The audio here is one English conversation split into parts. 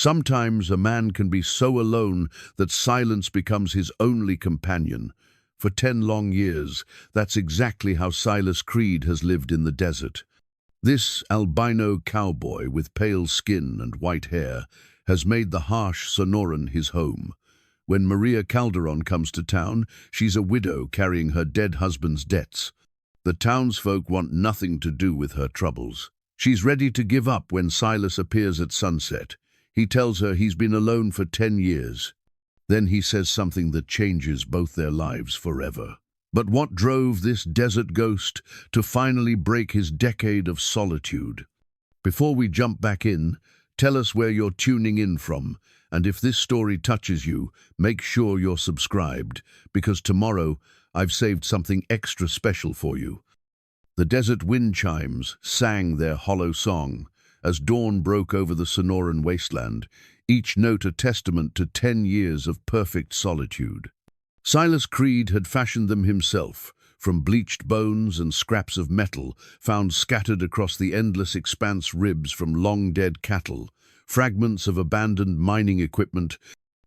Sometimes a man can be so alone that silence becomes his only companion. For 10 long years, that's exactly how Silas Creed has lived in the desert. This albino cowboy with pale skin and white hair has made the harsh Sonoran his home. When Maria Calderon comes to town, she's a widow carrying her dead husband's debts. The townsfolk want nothing to do with her troubles. She's ready to give up when Silas appears at sunset. He tells her he's been alone for 10 years. Then he says something that changes both their lives forever. But what drove this desert ghost to finally break his decade of solitude? Before we jump back in, tell us where you're tuning in from, and if this story touches you, make sure you're subscribed, because tomorrow I've saved something extra special for you. The desert wind chimes sang their hollow song as dawn broke over the Sonoran wasteland, each note a testament to 10 years of perfect solitude. Silas Creed had fashioned them himself, from bleached bones and scraps of metal found scattered across the endless expanse, ribs from long-dead cattle, fragments of abandoned mining equipment,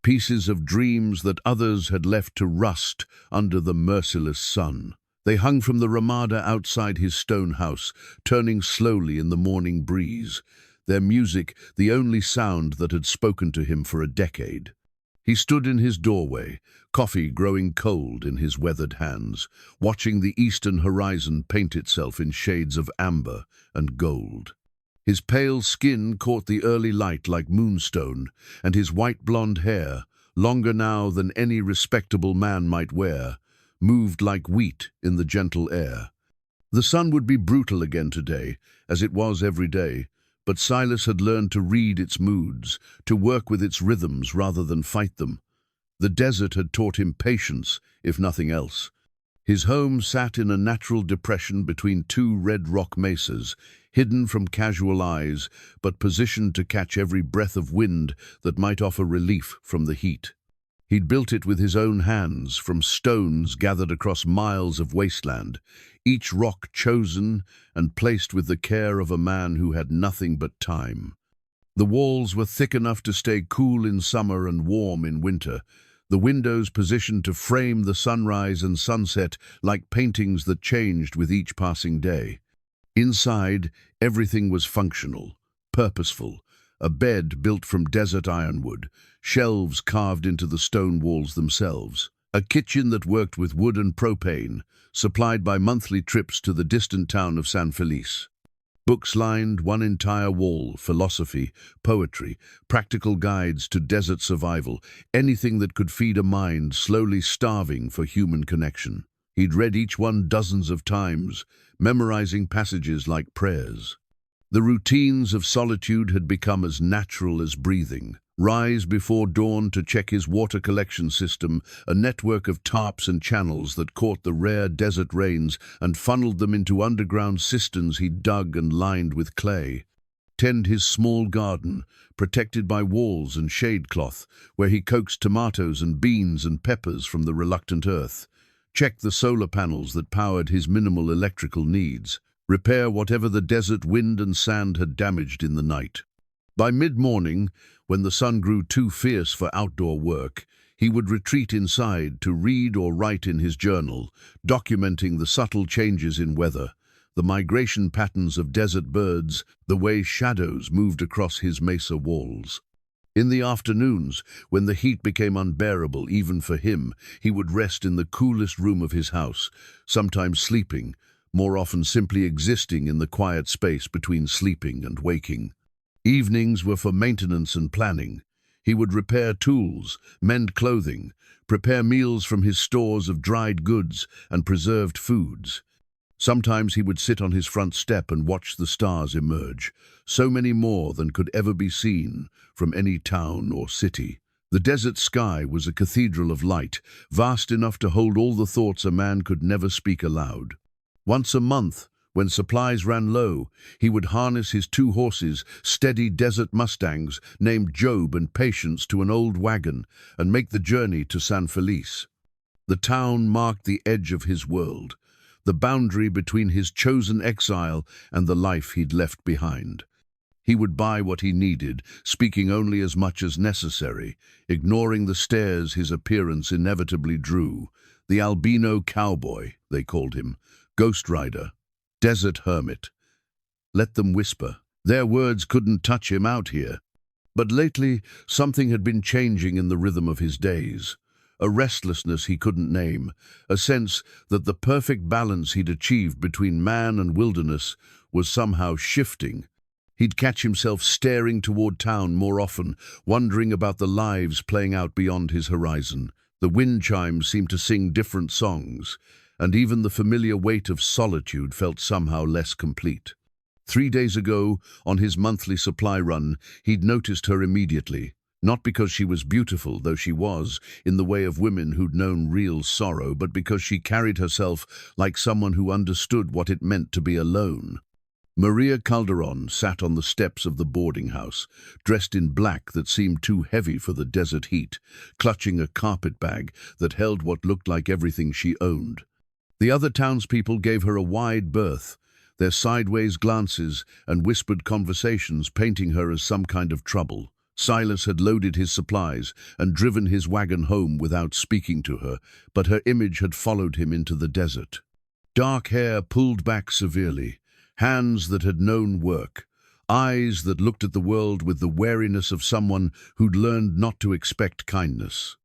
pieces of dreams that others had left to rust under the merciless sun. They hung from the ramada outside his stone house, turning slowly in the morning breeze, their music the only sound that had spoken to him for a decade. He stood in his doorway, coffee growing cold in his weathered hands, watching the eastern horizon paint itself in shades of amber and gold. His pale skin caught the early light like moonstone, and his white blonde hair, longer now than any respectable man might wear, moved like wheat in the gentle air. The sun would be brutal again today, as it was every day, but Silas had learned to read its moods, to work with its rhythms rather than fight them. The desert had taught him patience, if nothing else. His home sat in a natural depression between 2 red rock mesas, hidden from casual eyes, but positioned to catch every breath of wind that might offer relief from the heat. He'd built it with his own hands, from stones gathered across miles of wasteland, each rock chosen and placed with the care of a man who had nothing but time. The walls were thick enough to stay cool in summer and warm in winter, the windows positioned to frame the sunrise and sunset like paintings that changed with each passing day. Inside, everything was functional, purposeful. A bed built from desert ironwood, shelves carved into the stone walls themselves, a kitchen that worked with wood and propane, supplied by monthly trips to the distant town of San Felice. Books lined one entire wall: philosophy, poetry, practical guides to desert survival, anything that could feed a mind slowly starving for human connection. He'd read each one dozens of times, memorizing passages like prayers. The routines of solitude had become as natural as breathing. Rise before dawn to check his water collection system, a network of tarps and channels that caught the rare desert rains and funneled them into underground cisterns he dug and lined with clay. Tend his small garden, protected by walls and shade cloth, where he coaxed tomatoes and beans and peppers from the reluctant earth. Check the solar panels that powered his minimal electrical needs. Repair whatever the desert wind and sand had damaged in the night. By mid-morning, when the sun grew too fierce for outdoor work, he would retreat inside to read or write in his journal, documenting the subtle changes in weather, the migration patterns of desert birds, the way shadows moved across his mesa walls. In the afternoons, when the heat became unbearable even for him, he would rest in the coolest room of his house, sometimes sleeping, more often simply existing in the quiet space between sleeping and waking. Evenings were for maintenance and planning. He would repair tools, mend clothing, prepare meals from his stores of dried goods and preserved foods. Sometimes he would sit on his front step and watch the stars emerge, so many more than could ever be seen from any town or city. The desert sky was a cathedral of light, vast enough to hold all the thoughts a man could never speak aloud. Once a month, when supplies ran low, he would harness his 2 horses, steady desert mustangs named Job and Patience, to an old wagon and make the journey to San Felice. The town marked the edge of his world, the boundary between his chosen exile and the life he'd left behind. He would buy what he needed, speaking only as much as necessary, ignoring the stares his appearance inevitably drew. The Albino Cowboy, they called him, Ghost Rider, Desert Hermit. Let them whisper. Their words couldn't touch him out here. But lately, something had been changing in the rhythm of his days. A restlessness he couldn't name, a sense that the perfect balance he'd achieved between man and wilderness was somehow shifting. He'd catch himself staring toward town more often, wondering about the lives playing out beyond his horizon. The wind chimes seemed to sing different songs, and even the familiar weight of solitude felt somehow less complete. 3 days ago, on his monthly supply run, he'd noticed her immediately. Not because she was beautiful, though she was, in the way of women who'd known real sorrow, but because she carried herself like someone who understood what it meant to be alone. Maria Calderon sat on the steps of the boarding house, dressed in black that seemed too heavy for the desert heat, clutching a carpet bag that held what looked like everything she owned. The other townspeople gave her a wide berth, their sideways glances and whispered conversations painting her as some kind of trouble. Silas had loaded his supplies and driven his wagon home without speaking to her, but her image had followed him into the desert. Dark hair pulled back severely, hands that had known work, eyes that looked at the world with the wariness of someone who'd learned not to expect kindness.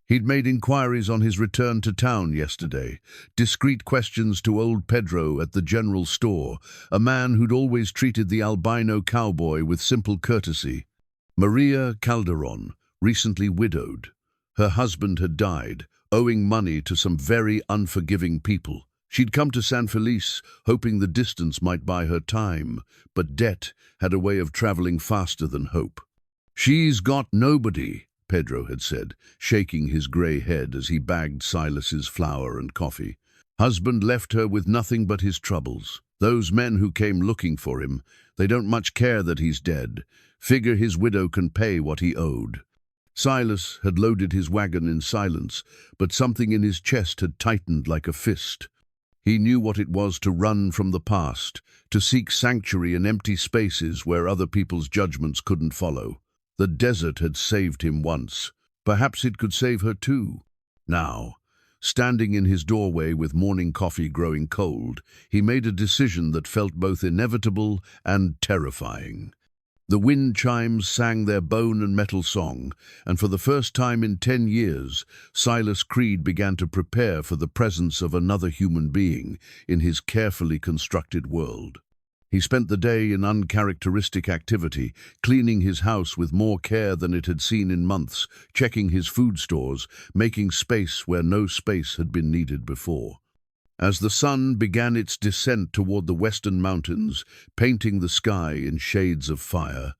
He'd made inquiries on his return to town yesterday, discreet questions to old Pedro at the general store, a man who'd always treated the Albino Cowboy with simple courtesy. Maria Calderon, recently widowed. Her husband had died, owing money to some very unforgiving people. She'd come to San Felice, hoping the distance might buy her time, but debt had a way of traveling faster than hope. "She's got nobody," Pedro had said, shaking his grey head as he bagged Silas's flour and coffee. "Husband left her with nothing but his troubles. Those men who came looking for him, they don't much care that he's dead. Figure his widow can pay what he owed." Silas had loaded his wagon in silence, but something in his chest had tightened like a fist. He knew what it was to run from the past, to seek sanctuary in empty spaces where other people's judgments couldn't follow. The desert had saved him once. Perhaps it could save her too. Now, standing in his doorway with morning coffee growing cold, he made a decision that felt both inevitable and terrifying. The wind chimes sang their bone and metal song, and for the first time in 10 years, Silas Creed began to prepare for the presence of another human being in his carefully constructed world. He spent the day in uncharacteristic activity, cleaning his house with more care than it had seen in months, checking his food stores, making space where no space had been needed before. As the sun began its descent toward the western mountains, painting the sky in shades of fire,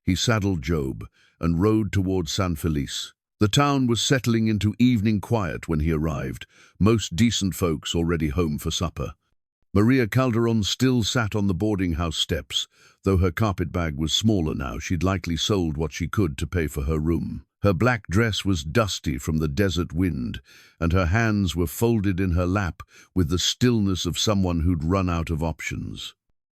he saddled Job and rode toward San Felice. The town was settling into evening quiet when he arrived, most decent folks already home for supper. Maria Calderon still sat on the boarding house steps. Though her carpet bag was smaller now, she'd likely sold what she could to pay for her room. Her black dress was dusty from the desert wind, and her hands were folded in her lap with the stillness of someone who'd run out of options.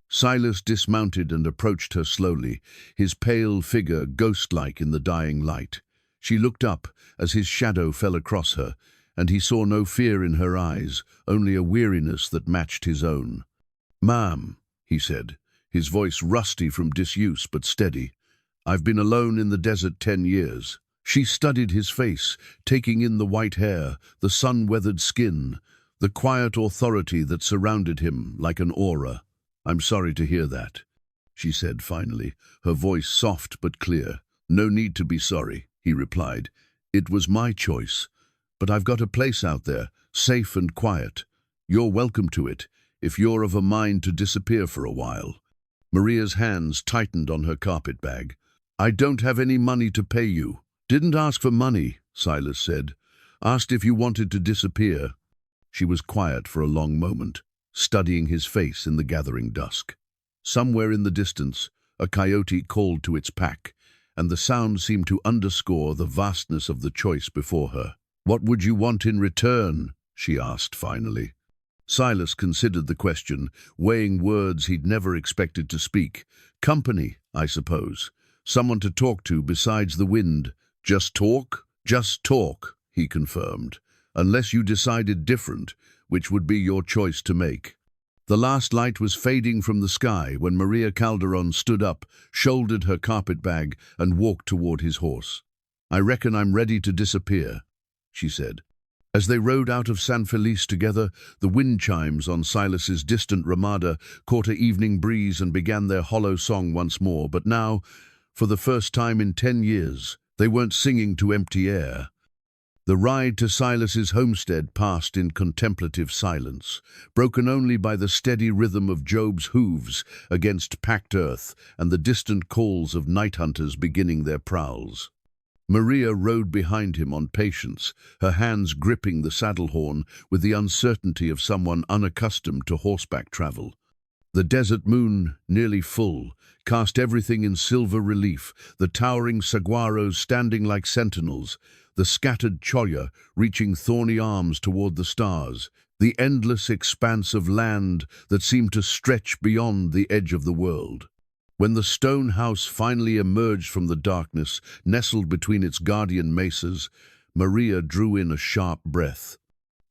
Silas dismounted and approached her slowly, his pale figure ghost-like in the dying light. She looked up as his shadow fell across her, and he saw no fear in her eyes, only a weariness that matched his own. "Ma'am," he said, his voice rusty from disuse but steady, "I've been alone in the desert 10 years. She studied his face, taking in the white hair, the sun-weathered skin, the quiet authority that surrounded him like an aura. "I'm sorry to hear that," she said finally, her voice soft but clear. "No need to be sorry," he replied. "It was my choice. But I've got a place out there, safe and quiet. You're welcome to it, if you're of a mind to disappear for a while." Maria's hands tightened on her carpet bag. "I don't have any money to pay you." "Didn't ask for money," Silas said. "Asked if you wanted to disappear." She was quiet for a long moment, studying his face in the gathering dusk. Somewhere in the distance, a coyote called to its pack, and the sound seemed to underscore the vastness of the choice before her. "What would you want in return?" she asked finally. Silas considered the question, weighing words he'd never expected to speak. "Company," I suppose. Someone to talk to besides the wind. Just talk? Just talk, he confirmed. Unless you decided different, which would be your choice to make. The last light was fading from the sky when Maria Calderon stood up, shouldered her carpetbag, and walked toward his horse. I reckon I'm ready to disappear, she said. As they rode out of San Felice together, the wind chimes on Silas's distant ramada caught an evening breeze and began their hollow song once more, but now, for the first time in 10 years, they weren't singing to empty air. The ride to Silas's homestead passed in contemplative silence, broken only by the steady rhythm of Job's hooves against packed earth and the distant calls of night hunters beginning their prowls. Maria rode behind him on patience, her hands gripping the saddle horn with the uncertainty of someone unaccustomed to horseback travel. The desert moon, nearly full, cast everything in silver relief, the towering saguaros standing like sentinels, the scattered cholla reaching thorny arms toward the stars, the endless expanse of land that seemed to stretch beyond the edge of the world. When the stone house finally emerged from the darkness, nestled between its guardian mesas, Maria drew in a sharp breath.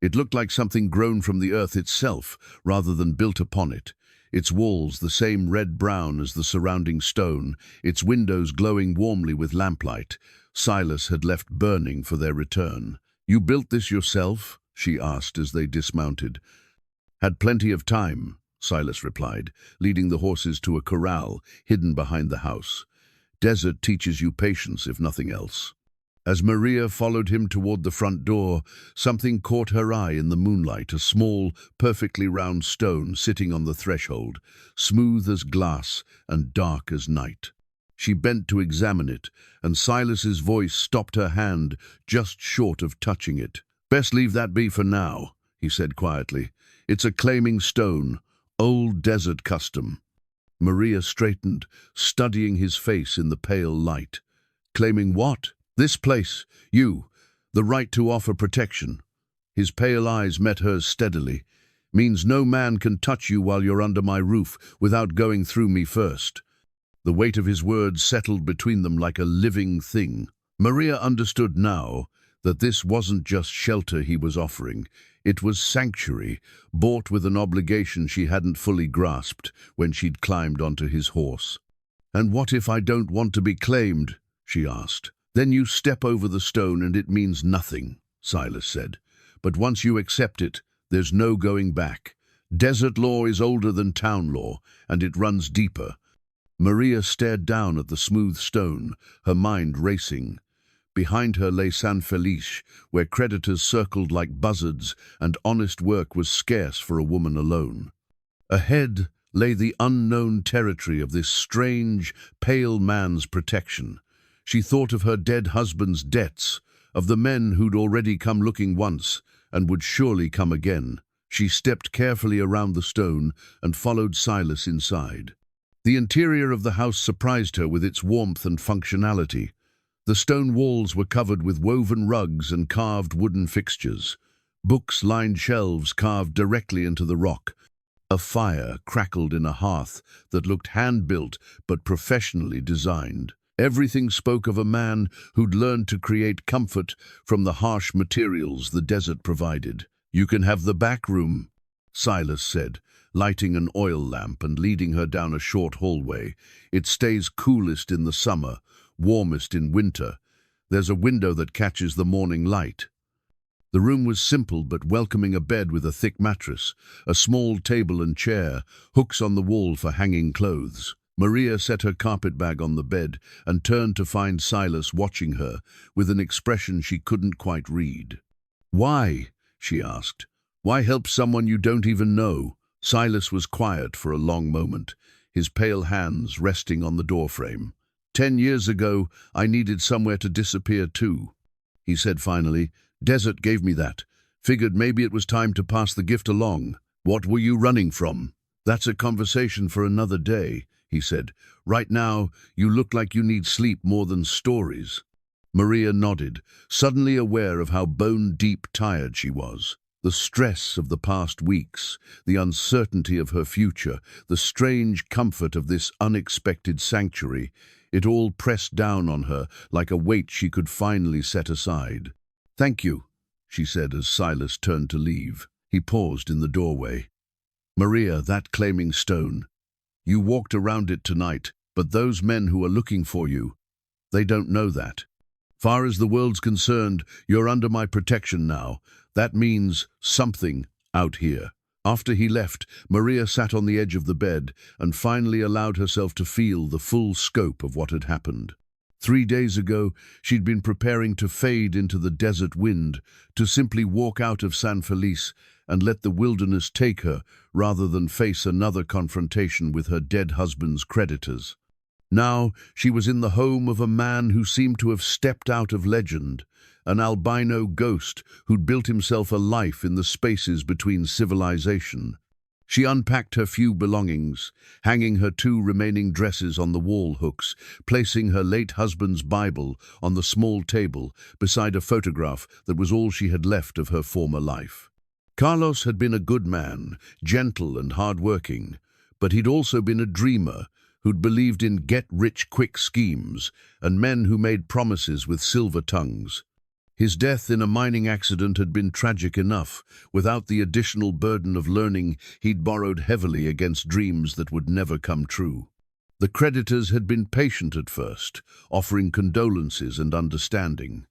It looked like something grown from the earth itself, rather than built upon it. Its walls the same red-brown as the surrounding stone, its windows glowing warmly with lamplight. Silas had left burning for their return. "You built this yourself?" she asked as they dismounted. "Had plenty of time," Silas replied, leading the horses to a corral hidden behind the house. "Desert teaches you patience, if nothing else." As Maria followed him toward the front door, something caught her eye in the moonlight, a small, perfectly round stone sitting on the threshold, smooth as glass and dark as night. She bent to examine it, and Silas's voice stopped her hand just short of touching it. "Best leave that be for now," he said quietly. "It's a claiming stone, old desert custom." Maria straightened, studying his face in the pale light. "Claiming what?" "This place, you, the right to offer protection." His pale eyes met hers steadily. "Means no man can touch you while you're under my roof without going through me first." The weight of his words settled between them like a living thing. Maria understood now that this wasn't just shelter he was offering. It was sanctuary, bought with an obligation she hadn't fully grasped when she'd climbed onto his horse. "And what if I don't want to be claimed?" she asked. "Then you step over the stone and it means nothing," Silas said. "But once you accept it, there's no going back. Desert law is older than town law, and it runs deeper." Maria stared down at the smooth stone, her mind racing. Behind her lay San Felice, where creditors circled like buzzards and honest work was scarce for a woman alone. Ahead lay the unknown territory of this strange, pale man's protection. She thought of her dead husband's debts, of the men who'd already come looking once and would surely come again. She stepped carefully around the stone and followed Silas inside. The interior of the house surprised her with its warmth and functionality. The stone walls were covered with woven rugs and carved wooden fixtures. Books lined shelves carved directly into the rock. A fire crackled in a hearth that looked hand-built but professionally designed. Everything spoke of a man who'd learned to create comfort from the harsh materials the desert provided. "You can have the back room," Silas said, lighting an oil lamp and leading her down a short hallway. "It stays coolest in the summer, warmest in winter. There's a window that catches the morning light." The room was simple but welcoming: a bed with a thick mattress, a small table and chair, hooks on the wall for hanging clothes. Maria set her carpetbag on the bed and turned to find Silas watching her with an expression she couldn't quite read. "Why?" she asked. "Why help someone you don't even know?" Silas was quiet for a long moment, his pale hands resting on the doorframe. "10 years ago, I needed somewhere to disappear too," he said finally. "Desert gave me that. Figured maybe it was time to pass the gift along." "What were you running from?" "That's a conversation for another day," he said. "Right now, you look like you need sleep more than stories." Maria nodded, suddenly aware of how bone-deep tired she was. The stress of the past weeks, the uncertainty of her future, the strange comfort of this unexpected sanctuary, it all pressed down on her like a weight she could finally set aside. "Thank you," she said as Silas turned to leave. He paused in the doorway. "Maria, that claiming stone. You walked around it tonight, but those men who are looking for you, they don't know that. Far as the world's concerned, you're under my protection now. That means something out here." After he left, Maria sat on the edge of the bed and finally allowed herself to feel the full scope of what had happened. 3 days ago, she'd been preparing to fade into the desert wind, to simply walk out of San Felice and let the wilderness take her, rather than face another confrontation with her dead husband's creditors. Now she was in the home of a man who seemed to have stepped out of legend, an albino ghost who'd built himself a life in the spaces between civilization. She unpacked her few belongings, hanging her 2 remaining dresses on the wall hooks, placing her late husband's Bible on the small table beside a photograph that was all she had left of her former life. Carlos had been a good man, gentle and hard-working, but he'd also been a dreamer who'd believed in get-rich-quick schemes and men who made promises with silver tongues. His death in a mining accident had been tragic enough, without the additional burden of learning he'd borrowed heavily against dreams that would never come true. The creditors had been patient at first, offering condolences and understanding.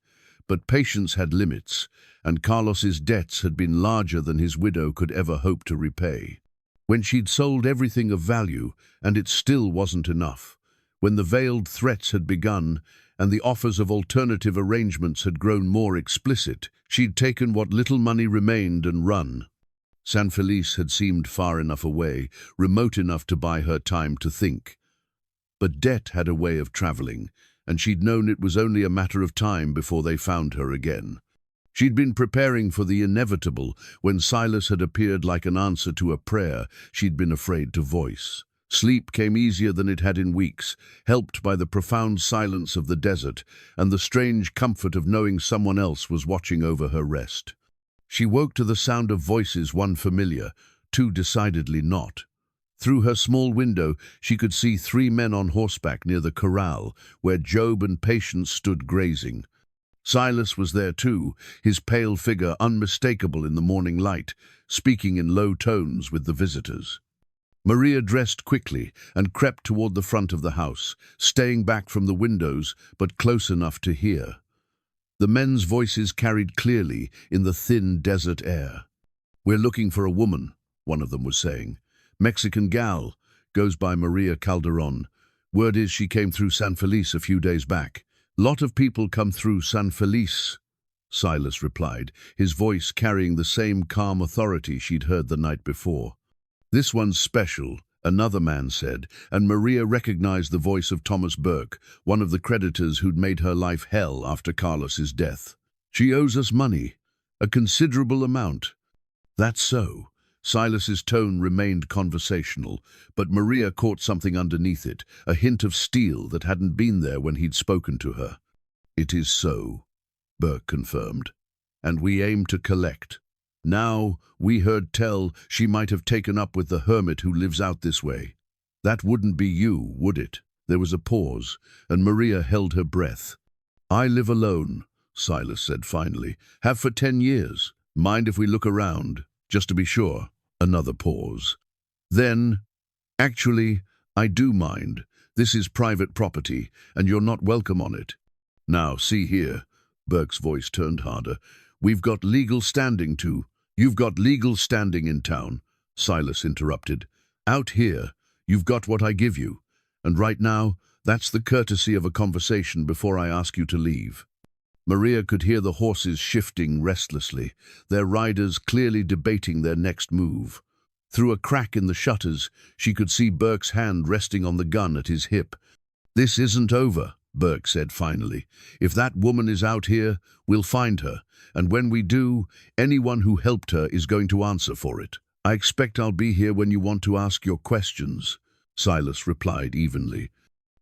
But patience had limits, and Carlos's debts had been larger than his widow could ever hope to repay. When she'd sold everything of value, and it still wasn't enough, when the veiled threats had begun, and the offers of alternative arrangements had grown more explicit, she'd taken what little money remained and run. San Felice had seemed far enough away, remote enough to buy her time to think. But debt had a way of traveling, and she'd known it was only a matter of time before they found her again. She'd been preparing for the inevitable when Silas had appeared like an answer to a prayer she'd been afraid to voice. Sleep came easier than it had in weeks, helped by the profound silence of the desert and the strange comfort of knowing someone else was watching over her rest. She woke to the sound of voices, one familiar, 2 decidedly not. Through her small window, she could see 3 men on horseback near the corral, where Job and Patience stood grazing. Silas was there too, his pale figure unmistakable in the morning light, speaking in low tones with the visitors. Maria dressed quickly and crept toward the front of the house, staying back from the windows but close enough to hear. The men's voices carried clearly in the thin desert air. "We're looking for a woman," one of them was saying. "Mexican gal, goes by Maria Calderon. Word is she came through San Felice a few days back." "Lot of people come through San Felice," Silas replied, his voice carrying the same calm authority she'd heard the night before. "This one's special," another man said, and Maria recognized the voice of Thomas Burke, one of the creditors who'd made her life hell after Carlos's death. "She owes us money, a considerable amount." "That's so." Silas's tone remained conversational, but Maria caught something underneath it, a hint of steel that hadn't been there when he'd spoken to her. "It is so," Burke confirmed, "and we aim to collect. Now, we heard tell she might have taken up with the hermit who lives out this way. That wouldn't be you, would it?" There was a pause, and Maria held her breath. "I live alone," Silas said finally. "Have for 10 years. Mind if we look around, just to be sure?" Another pause. Then, "Actually, I do mind. This is private property, and you're not welcome on it." "Now, see here," Burke's voice turned harder. "We've got legal standing to—" "You've got legal standing in town," Silas interrupted. "Out here, you've got what I give you. And right now, that's the courtesy of a conversation before I ask you to leave." Maria could hear the horses shifting restlessly, their riders clearly debating their next move. Through a crack in the shutters, she could see Burke's hand resting on the gun at his hip. "This isn't over," Burke said finally. "If that woman is out here, we'll find her, and when we do, anyone who helped her is going to answer for it." "I expect I'll be here when you want to ask your questions," Silas replied evenly.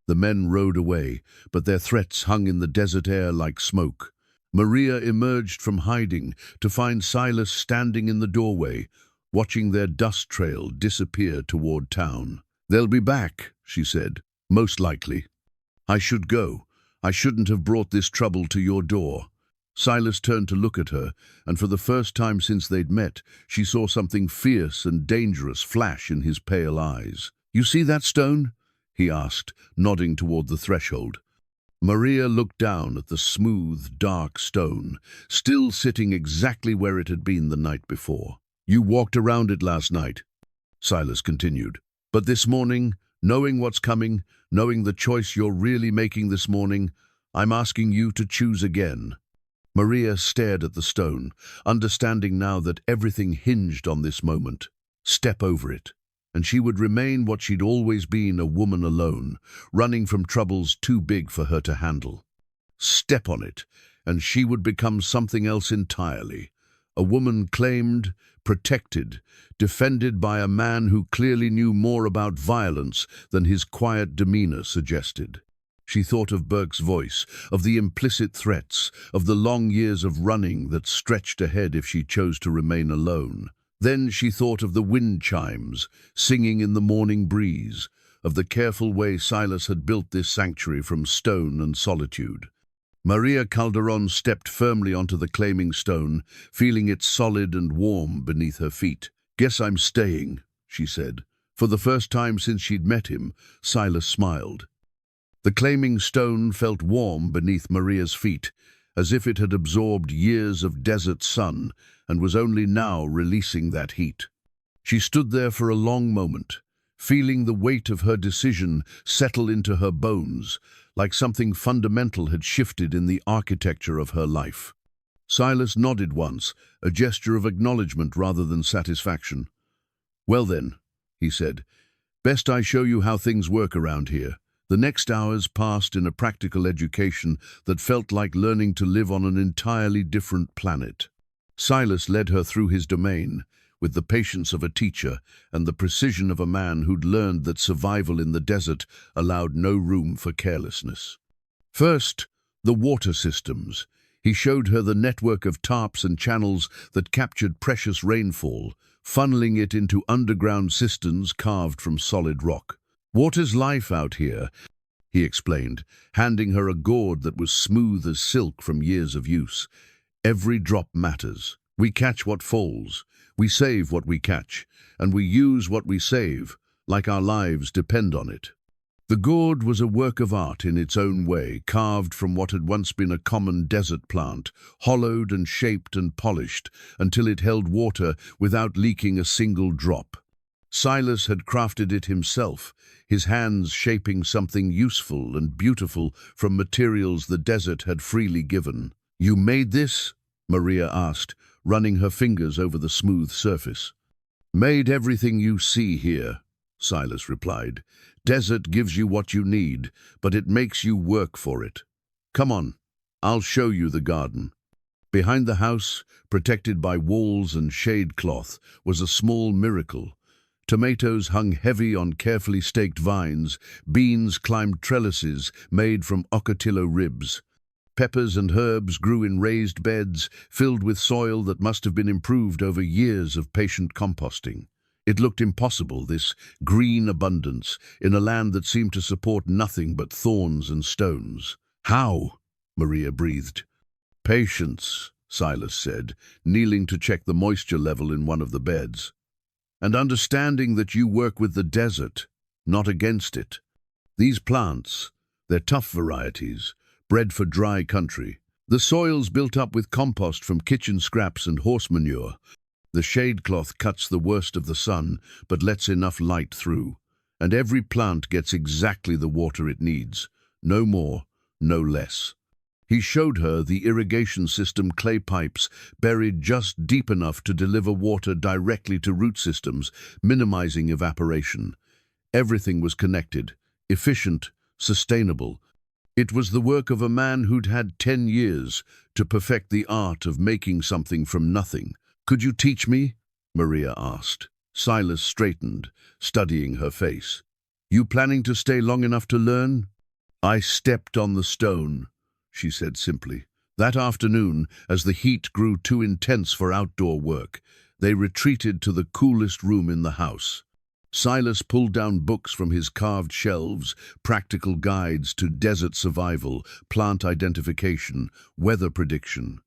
The men rode away, but their threats hung in the desert air like smoke. Maria emerged from hiding to find Silas standing in the doorway, watching their dust trail disappear toward town. "They'll be back," she said. "Most likely. I should go. I shouldn't have brought this trouble to your door." Silas turned to look at her, and for the first time since they'd met, she saw something fierce and dangerous flash in his pale eyes. "You see that stone?" he asked, nodding toward the threshold. Maria looked down at the smooth, dark stone, still sitting exactly where it had been the night before. "You walked around it last night," Silas continued. "But this morning, knowing what's coming, knowing the choice you're really making this morning, I'm asking you to choose again." Maria stared at the stone, understanding now that everything hinged on this moment. Step over it, and she would remain what she'd always been, a woman alone, running from troubles too big for her to handle. Step on it, and she would become something else entirely. A woman claimed, protected, defended by a man who clearly knew more about violence than his quiet demeanor suggested. She thought of Burke's voice, of the implicit threats, of the long years of running that stretched ahead if she chose to remain alone. Then she thought of the wind chimes, singing in the morning breeze, of the careful way Silas had built this sanctuary from stone and solitude. Maria Calderon stepped firmly onto the claiming stone, feeling it solid and warm beneath her feet. "Guess I'm staying," she said. For the first time since she'd met him, Silas smiled. The claiming stone felt warm beneath Maria's feet, as if it had absorbed years of desert sun and was only now releasing that heat. She stood there for a long moment, feeling the weight of her decision settle into her bones, like something fundamental had shifted in the architecture of her life. Silas nodded once, a gesture of acknowledgement rather than satisfaction. "Well then," he said, "best I show you how things work around here." The next hours passed in a practical education that felt like learning to live on an entirely different planet. Silas led her through his domain, with the patience of a teacher and the precision of a man who'd learned that survival in the desert allowed no room for carelessness. First, the water systems. He showed her the network of tarps and channels that captured precious rainfall, funneling it into underground cisterns carved from solid rock. "Water's life out here," he explained, handing her a gourd that was smooth as silk from years of use. "Every drop matters. We catch what falls. We save what we catch, and we use what we save, like our lives depend on it." The gourd was a work of art in its own way, carved from what had once been a common desert plant, hollowed and shaped and polished until it held water without leaking a single drop. Silas had crafted it himself, his hands shaping something useful and beautiful from materials the desert had freely given. "You made this?" Maria asked, running her fingers over the smooth surface. "Made everything you see here," Silas replied. "Desert gives you what you need, but it makes you work for it. Come on, I'll show you the garden." Behind the house, protected by walls and shade cloth, was a small miracle. Tomatoes hung heavy on carefully staked vines, beans climbed trellises made from ocotillo ribs. Peppers and herbs grew in raised beds, filled with soil that must have been improved over years of patient composting. It looked impossible, this green abundance, in a land that seemed to support nothing but thorns and stones. "How?" Maria breathed. "Patience," Silas said, kneeling to check the moisture level in one of the beds. "And understanding that you work with the desert, not against it. These plants, they're tough varieties, bred for dry country. The soil's built up with compost from kitchen scraps and horse manure. The shade cloth cuts the worst of the sun, but lets enough light through. And every plant gets exactly the water it needs, no more, no less." He showed her the irrigation system clay pipes buried just deep enough to deliver water directly to root systems, minimizing evaporation. Everything was connected, efficient, sustainable. It was the work of a man who'd had 10 years to perfect the art of making something from nothing. "Could you teach me?" Maria asked. Silas straightened, studying her face. "You planning to stay long enough to learn?" "I stepped on the stone," she said simply. That afternoon, as the heat grew too intense for outdoor work, they retreated to the coolest room in the house. Silas pulled down books from his carved shelves, practical guides to desert survival, plant identification, weather prediction.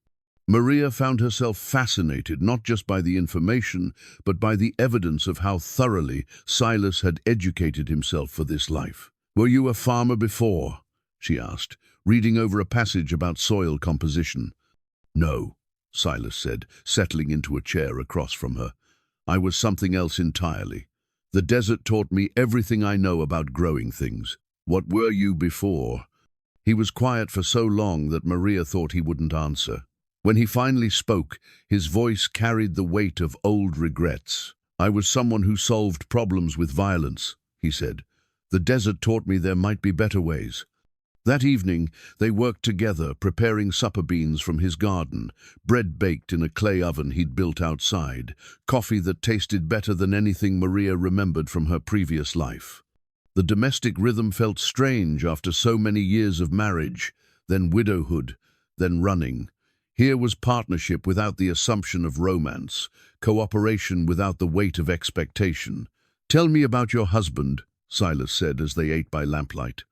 Maria found herself fascinated not just by the information, but by the evidence of how thoroughly Silas had educated himself for this life. "Were you a farmer before?" she asked, reading over a passage about soil composition. "No," Silas said, settling into a chair across from her. "I was something else entirely. The desert taught me everything I know about growing things. What were you before?" He was quiet for so long that Maria thought he wouldn't answer. When he finally spoke, his voice carried the weight of old regrets. "I was someone who solved problems with violence," he said. "The desert taught me there might be better ways." That evening, they worked together, preparing supper beans from his garden, bread baked in a clay oven he'd built outside, coffee that tasted better than anything Maria remembered from her previous life. The domestic rhythm felt strange after so many years of marriage, then widowhood, then running. Here was partnership without the assumption of romance, cooperation without the weight of expectation. "Tell me about your husband," Silas said as they ate by lamplight.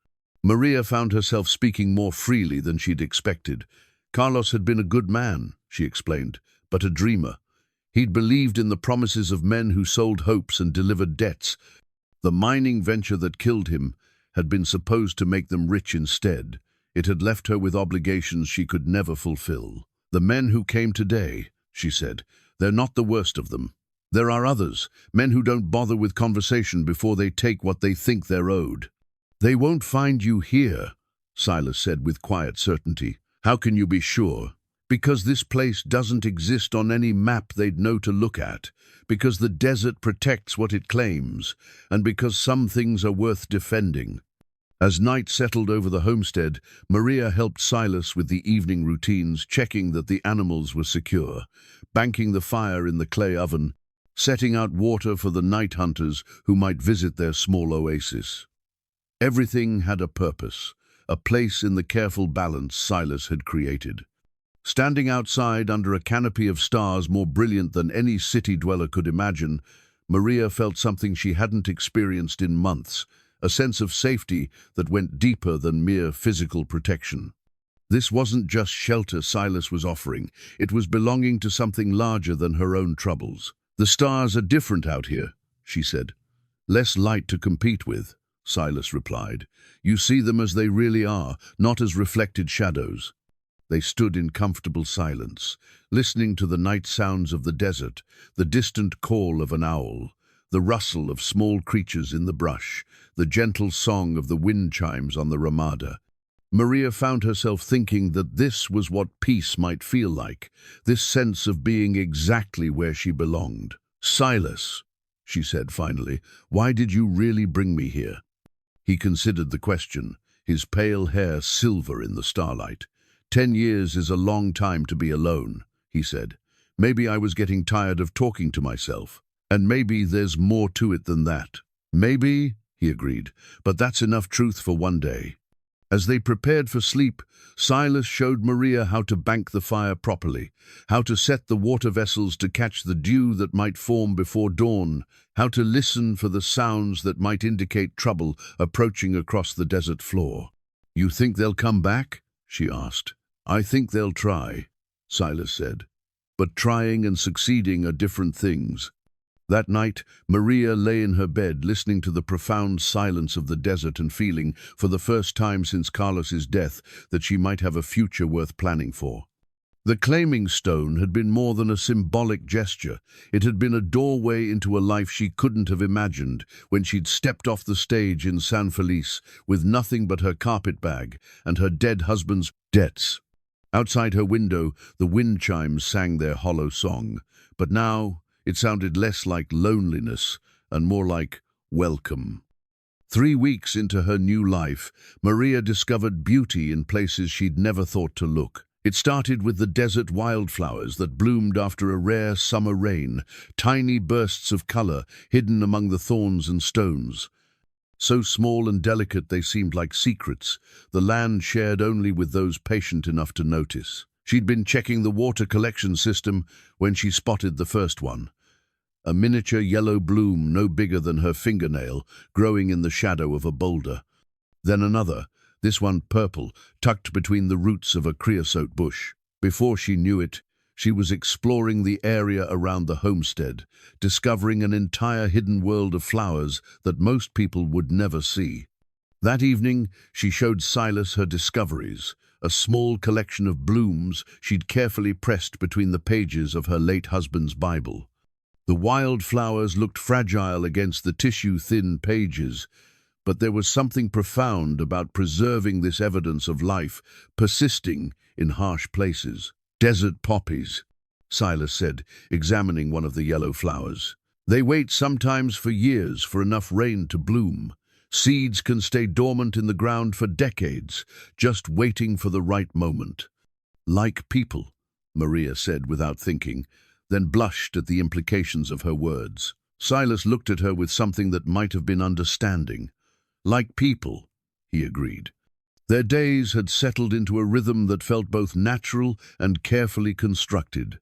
Maria found herself speaking more freely than she'd expected. Carlos had been a good man, she explained, but a dreamer. He'd believed in the promises of men who sold hopes and delivered debts. The mining venture that killed him had been supposed to make them rich instead. It had left her with obligations she could never fulfill. "The men who came today," she said, "they're not the worst of them. There are others, men who don't bother with conversation before they take what they think they're owed." "They won't find you here," Silas said with quiet certainty. "How can you be sure?" "Because this place doesn't exist on any map they'd know to look at, because the desert protects what it claims, and because some things are worth defending." As night settled over the homestead, Maria helped Silas with the evening routines, checking that the animals were secure, banking the fire in the clay oven, setting out water for the night hunters who might visit their small oasis. Everything had a purpose, a place in the careful balance Silas had created. Standing outside under a canopy of stars more brilliant than any city dweller could imagine, Maria felt something she hadn't experienced in months, a sense of safety that went deeper than mere physical protection. This wasn't just shelter Silas was offering, it was belonging to something larger than her own troubles. "The stars are different out here," she said. "Less light to compete with," Silas replied. "You see them as they really are, not as reflected shadows." They stood in comfortable silence, listening to the night sounds of the desert, the distant call of an owl, the rustle of small creatures in the brush, the gentle song of the wind chimes on the ramada. Maria found herself thinking that this was what peace might feel like, this sense of being exactly where she belonged. "Silas," she said finally, "why did you really bring me here?" He considered the question, his pale hair silver in the starlight. 10 years is a long time to be alone," he said. "Maybe I was getting tired of talking to myself. And maybe there's more to it than that." "Maybe," he agreed, "but that's enough truth for one day." As they prepared for sleep, Silas showed Maria how to bank the fire properly, how to set the water vessels to catch the dew that might form before dawn, how to listen for the sounds that might indicate trouble approaching across the desert floor. "You think they'll come back?" she asked. "I think they'll try," Silas said. "But trying and succeeding are different things." That night, Maria lay in her bed, listening to the profound silence of the desert and feeling, for the first time since Carlos's death, that she might have a future worth planning for. The claiming stone had been more than a symbolic gesture. It had been a doorway into a life she couldn't have imagined when she'd stepped off the stage in San Felice with nothing but her carpet bag and her dead husband's debts. Outside her window, the wind chimes sang their hollow song, but now it sounded less like loneliness and more like welcome. 3 weeks into her new life, Maria discovered beauty in places she'd never thought to look. It started with the desert wildflowers that bloomed after a rare summer rain, tiny bursts of color hidden among the thorns and stones. So small and delicate they seemed like secrets, the land shared only with those patient enough to notice. She'd been checking the water collection system when she spotted the first one. A miniature yellow bloom no bigger than her fingernail, growing in the shadow of a boulder. Then another, this one purple, tucked between the roots of a creosote bush. Before she knew it, she was exploring the area around the homestead, discovering an entire hidden world of flowers that most people would never see. That evening, she showed Silas her discoveries, a small collection of blooms she'd carefully pressed between the pages of her late husband's Bible. The wild flowers looked fragile against the tissue-thin pages, but there was something profound about preserving this evidence of life, persisting in harsh places. Desert poppies, Silas said, examining one of the yellow flowers. They wait sometimes for years for enough rain to bloom. Seeds can stay dormant in the ground for decades, just waiting for the right moment. Like people, Maria said without thinking, then blushed at the implications of her words. Silas looked at her with something that might have been understanding. Like people, he agreed. Their days had settled into a rhythm that felt both natural and carefully constructed.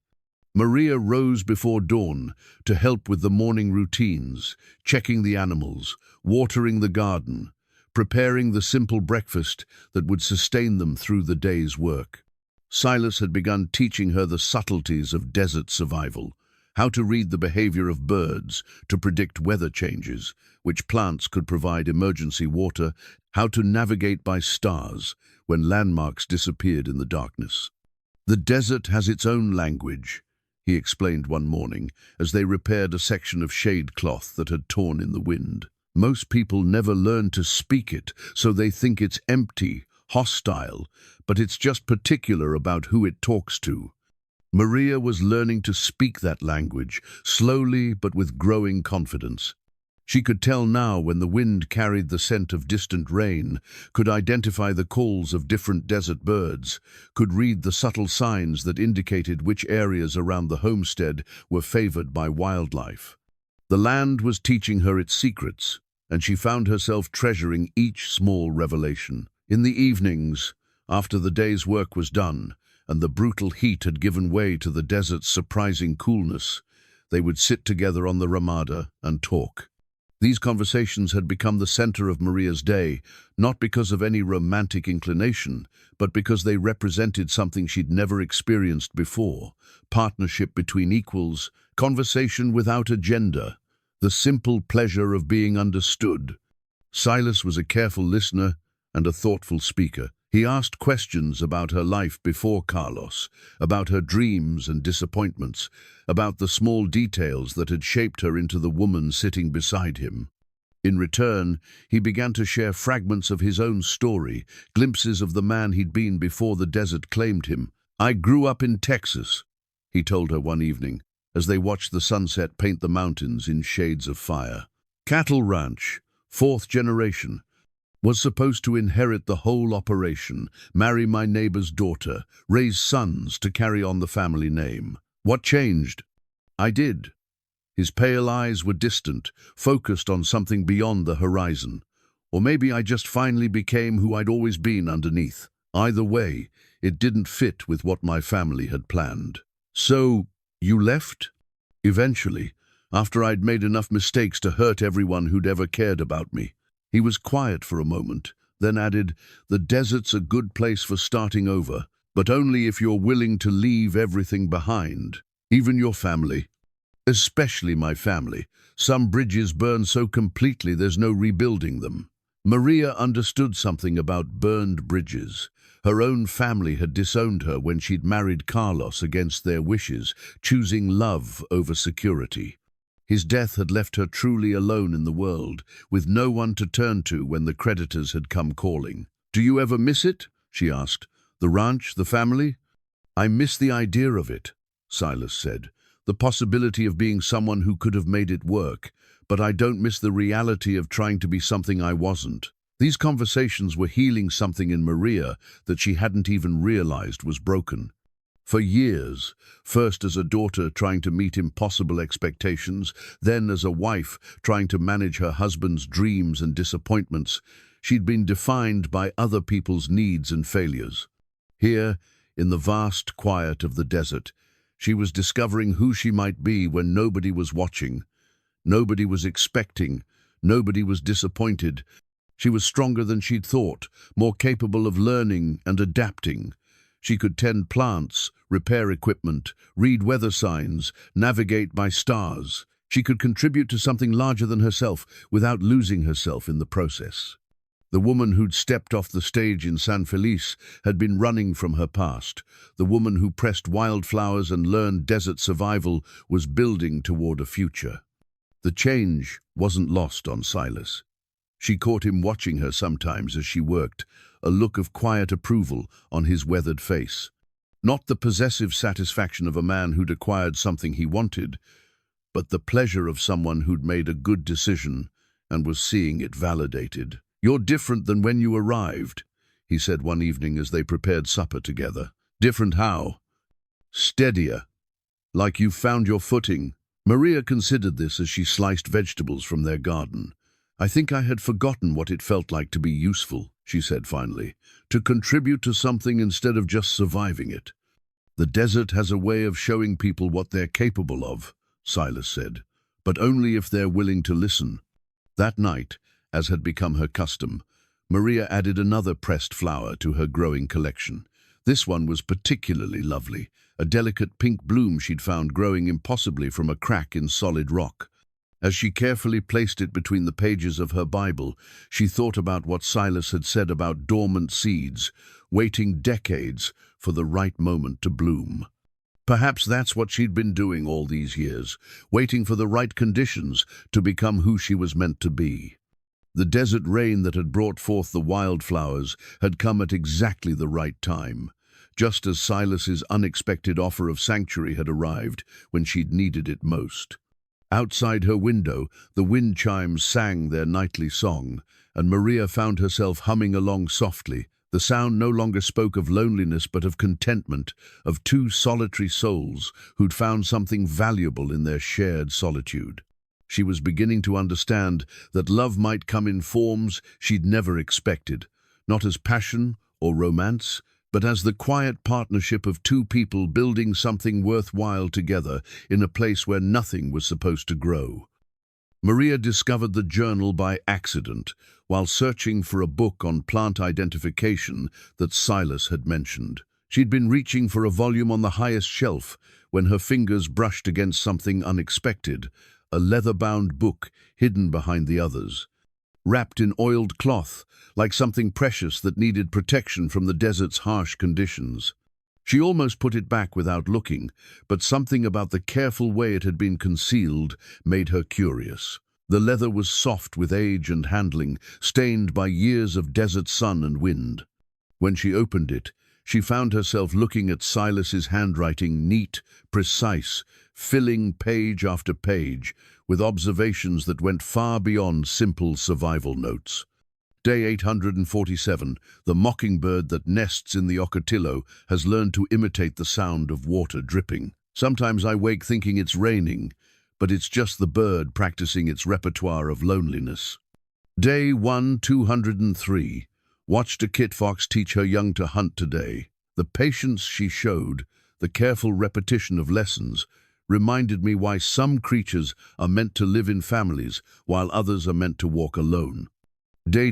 Maria rose before dawn to help with the morning routines, checking the animals, watering the garden, preparing the simple breakfast that would sustain them through the day's work. Silas had begun teaching her the subtleties of desert survival, how to read the behavior of birds to predict weather changes, which plants could provide emergency water, how to navigate by stars when landmarks disappeared in the darkness. The desert has its own language, he explained one morning as they repaired a section of shade cloth that had torn in the wind. Most people never learn to speak it, so they think it's empty, hostile, but it's just particular about who it talks to. Maria was learning to speak that language, slowly but with growing confidence. She could tell now when the wind carried the scent of distant rain, could identify the calls of different desert birds, could read the subtle signs that indicated which areas around the homestead were favored by wildlife. The land was teaching her its secrets, and she found herself treasuring each small revelation. In the evenings, after the day's work was done, and the brutal heat had given way to the desert's surprising coolness, they would sit together on the ramada and talk. These conversations had become the center of Maria's day, not because of any romantic inclination, but because they represented something she'd never experienced before: partnership between equals, conversation without agenda, the simple pleasure of being understood. Silas was a careful listener and a thoughtful speaker. He asked questions about her life before Carlos, about her dreams and disappointments, about the small details that had shaped her into the woman sitting beside him. In return, he began to share fragments of his own story, glimpses of the man he'd been before the desert claimed him. "I grew up in Texas," he told her one evening, as they watched the sunset paint the mountains in shades of fire. "Cattle ranch, fourth generation. Was supposed to inherit the whole operation, marry my neighbor's daughter, raise sons to carry on the family name. What changed? I did." His pale eyes were distant, focused on something beyond the horizon. "Or maybe I just finally became who I'd always been underneath. Either way, it didn't fit with what my family had planned." "So, you left?" "Eventually, after I'd made enough mistakes to hurt everyone who'd ever cared about me." He was quiet for a moment, then added, "The desert's a good place for starting over, but only if you're willing to leave everything behind, even your family. Especially my family. Some bridges burn so completely there's no rebuilding them." Maria understood something about burned bridges. Her own family had disowned her when she'd married Carlos against their wishes, choosing love over security. His death had left her truly alone in the world, with no one to turn to when the creditors had come calling. "Do you ever miss it?" she asked. "The ranch, the family?" "I miss the idea of it," Silas said. "The possibility of being someone who could have made it work, but I don't miss the reality of trying to be something I wasn't." These conversations were healing something in Maria that she hadn't even realized was broken. For years, first as a daughter trying to meet impossible expectations, then as a wife trying to manage her husband's dreams and disappointments, she'd been defined by other people's needs and failures. Here, In the vast quiet of the desert, she was discovering who she might be when nobody was watching, nobody was expecting, nobody was disappointed. She was stronger than she'd thought, more capable of learning and adapting. She could tend plants, repair equipment, read weather signs, navigate by stars. She could contribute to something larger than herself without losing herself in the process. The woman who'd stepped off the stage in San Felice had been running from her past. The woman who pressed wildflowers and learned desert survival was building toward a future. The change wasn't lost on Silas. She caught him watching her sometimes as she worked, a look of quiet approval on his weathered face. Not the possessive satisfaction of a man who'd acquired something he wanted, but the pleasure of someone who'd made a good decision and was seeing it validated. "You're different than when you arrived," he said one evening as they prepared supper together. "Different how?" "Steadier. Like you've found your footing." Maria considered this as she sliced vegetables from their garden. "I think I had forgotten what it felt like to be useful," she said finally, "to contribute to something instead of just surviving it." "The desert has a way of showing people what they're capable of," Silas said, "but only if they're willing to listen." That night, as had become her custom, Maria added another pressed flower to her growing collection. This one was particularly lovely, a delicate pink bloom she'd found growing impossibly from a crack in solid rock. As she carefully placed it between the pages of her Bible, she thought about what Silas had said about dormant seeds, waiting decades for the right moment to bloom. Perhaps that's what she'd been doing all these years, waiting for the right conditions to become who she was meant to be. The desert rain that had brought forth the wildflowers had come at exactly the right time, just as Silas's unexpected offer of sanctuary had arrived when she'd needed it most. Outside her window, the wind chimes sang their nightly song, and Maria found herself humming along softly. The sound no longer spoke of loneliness but of contentment, of two solitary souls who'd found something valuable in their shared solitude. She was beginning to understand that love might come in forms she'd never expected, not as passion or romance, but as the quiet partnership of two people building something worthwhile together in a place where nothing was supposed to grow. Maria discovered the journal by accident while searching for a book on plant identification that Silas had mentioned. She'd been reaching for a volume on the highest shelf when her fingers brushed against something unexpected, a leather-bound book hidden behind the others. Wrapped in oiled cloth, like something precious that needed protection from the desert's harsh conditions. She almost put it back without looking, but something about the careful way it had been concealed made her curious. The leather was soft with age and handling, stained by years of desert sun and wind. When she opened it, she found herself looking at Silas's handwriting, neat, precise, filling page after page, with observations that went far beyond simple survival notes. Day 847, the mockingbird that nests in the Ocotillo has learned to imitate the sound of water dripping. Sometimes I wake thinking it's raining, but it's just the bird practicing its repertoire of loneliness. Day 203, watched a kit fox teach her young to hunt today. The patience she showed, the careful repetition of lessons, reminded me why some creatures are meant to live in families while others are meant to walk alone. Day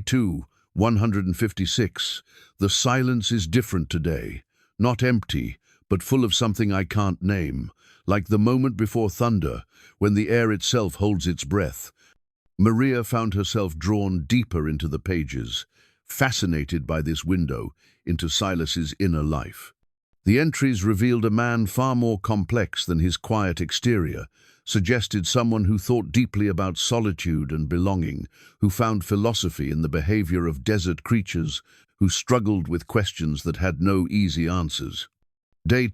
156. The silence is different today, not empty, but full of something I can't name, like the moment before thunder, when the air itself holds its breath. Maria found herself drawn deeper into the pages, fascinated by this window into Silas's inner life. The entries revealed a man far more complex than his quiet exterior, suggested someone who thought deeply about solitude and belonging, who found philosophy in the behavior of desert creatures, who struggled with questions that had no easy answers. Day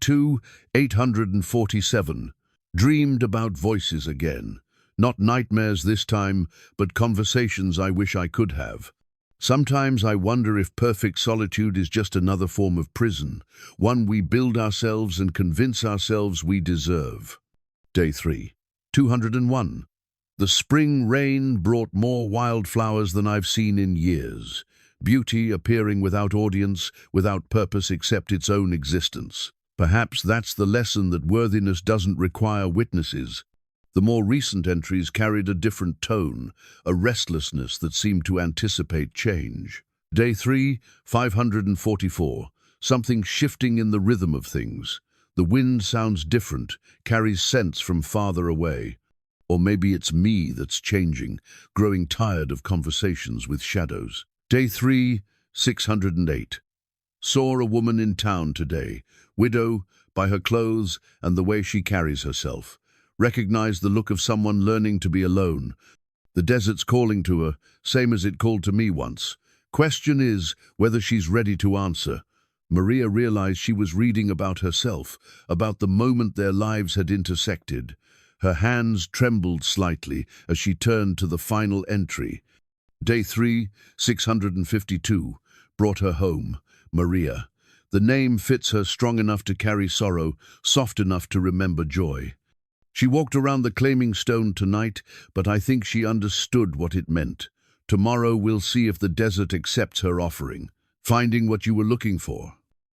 847. Dreamed about voices again. Not nightmares this time, but conversations I wish I could have. Sometimes I wonder if perfect solitude is just another form of prison, one we build ourselves and convince ourselves we deserve. Day 201. The spring rain brought more wildflowers than I've seen in years. beauty appearing without audience, without purpose except its own existence. Perhaps that's the lesson, that worthiness doesn't require witnesses. The more recent entries carried a different tone, a restlessness that seemed to anticipate change. Day 3, 544. Something shifting in the rhythm of things. The wind sounds different, carries scents from farther away. Or maybe it's me that's changing, growing tired of conversations with shadows. Day 3, 608. Saw a woman in town today, widow, by her clothes and the way she carries herself. Recognized the look of someone learning to be alone. The desert's calling to her, same as it called to me once. Question is whether she's ready to answer. Maria realized she was reading about herself, about the moment their lives had intersected. Her hands trembled slightly as she turned to the final entry. Day 3, 652, brought her home, Maria. The name fits her, strong enough to carry sorrow, soft enough to remember joy. She walked around the claiming stone tonight, but I think she understood what it meant. Tomorrow we'll see if the desert accepts her offering. Finding what you were looking for.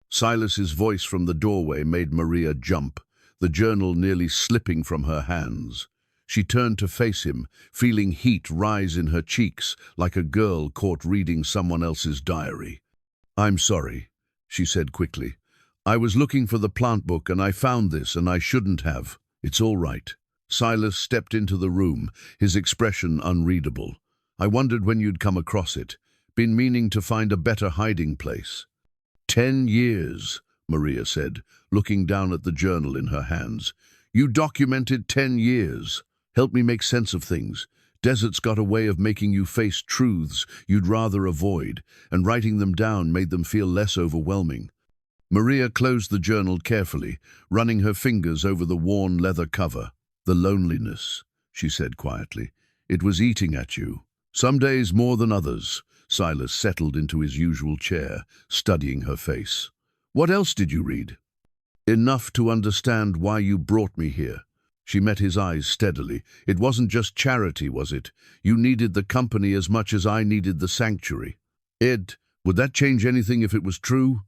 Silas's voice from the doorway made Maria jump, the journal nearly slipping from her hands. She turned to face him, feeling heat rise in her cheeks like a girl caught reading someone else's diary. "I'm sorry," she said quickly. "I was looking for the plant book and I found this, and I shouldn't have. It's all right." Silas stepped into the room, his expression unreadable. "I wondered when you'd come across it. Been meaning to find a better hiding place." 10 years, Maria said, looking down at the journal in her hands. "You documented 10 years. Help me make sense of things. Desert's got a way of making you face truths you'd rather avoid, and writing them down made them feel less overwhelming." Maria closed the journal carefully, running her fingers over the worn leather cover. "The loneliness," she said quietly. "It was eating at you. Some days more than others." Silas settled into his usual chair, studying her face. "What else did you read?" "Enough to understand why you brought me here." She met his eyes steadily. "It wasn't just charity, was it? You needed the company as much as I needed the sanctuary." "Ed, would that change anything if it was true?"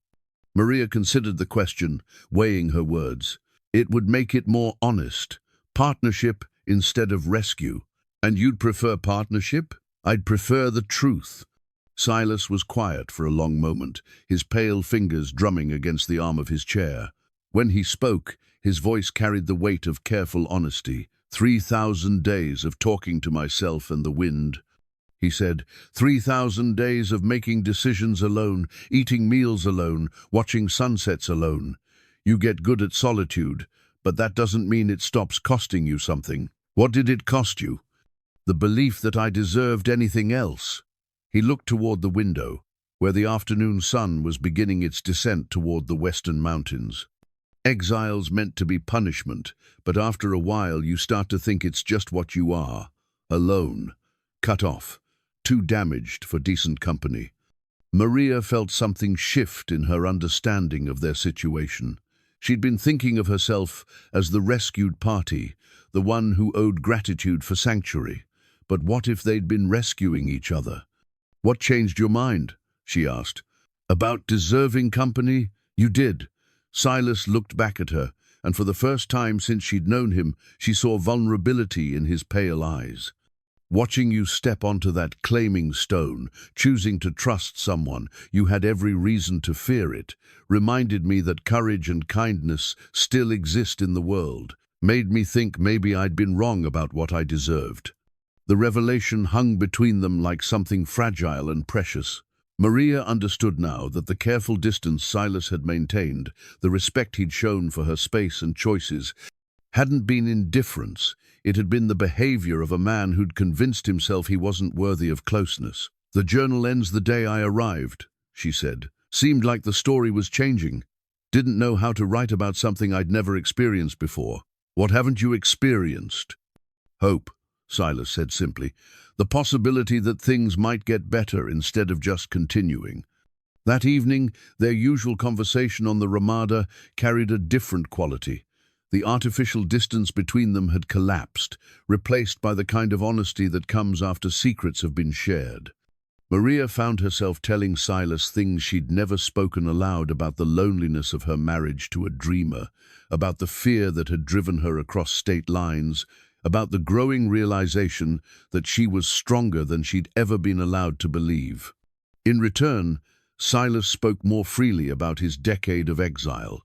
Maria considered the question, weighing her words. "It would make it more honest. Partnership instead of rescue." "And you'd prefer partnership?" "I'd prefer the truth." Silas was quiet for a long moment, his pale fingers drumming against the arm of his chair. When he spoke, his voice carried the weight of careful honesty. 3,000 days of talking to myself and the wind," he said. 3,000 days of making decisions alone, eating meals alone, watching sunsets alone. You get good at solitude, but that doesn't mean it stops costing you something. What did it cost you?" "The belief that I deserved anything else." He looked toward the window, where the afternoon sun was beginning its descent toward the western mountains. "Exile's meant to be punishment, but after a while you start to think it's just what you are. Alone, cut off, too damaged for decent company." Maria felt something shift in her understanding of their situation. She'd been thinking of herself as the rescued party, the one who owed gratitude for sanctuary. But what if they'd been rescuing each other? "What changed your mind?" she asked. "About deserving company? You did." Silas looked back at her, and for the first time since she'd known him, she saw vulnerability in his pale eyes. "Watching you step onto that claiming stone, choosing to trust someone you had every reason to fear it, reminded me that courage and kindness still exist in the world. Made me think maybe I'd been wrong about what I deserved." The revelation hung between them like something fragile and precious. Maria understood now that the careful distance Silas had maintained, the respect he'd shown for her space and choices, hadn't been indifference. It had been the behavior of a man who'd convinced himself he wasn't worthy of closeness. "The journal ends the day I arrived," she said. "Seemed like the story was changing. Didn't know how to write about something I'd never experienced before." "What haven't you experienced?" "Hope," Silas said simply. "The possibility that things might get better instead of just continuing." That evening, their usual conversation on the Ramada carried a different quality. The artificial distance between them had collapsed, replaced by the kind of honesty that comes after secrets have been shared. Maria found herself telling Silas things she'd never spoken aloud about the loneliness of her marriage to a dreamer, about the fear that had driven her across state lines, about the growing realization that she was stronger than she'd ever been allowed to believe. In return, Silas spoke more freely about his decade of exile,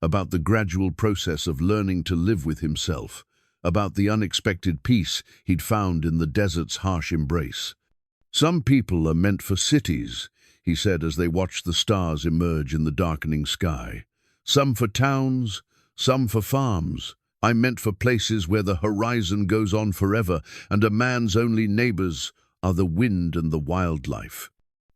about the gradual process of learning to live with himself, about the unexpected peace he'd found in the desert's harsh embrace. "Some people are meant for cities," he said as they watched the stars emerge in the darkening sky. "Some for towns, some for farms. I'm meant for places where the horizon goes on forever and a man's only neighbors are the wind and the wildlife."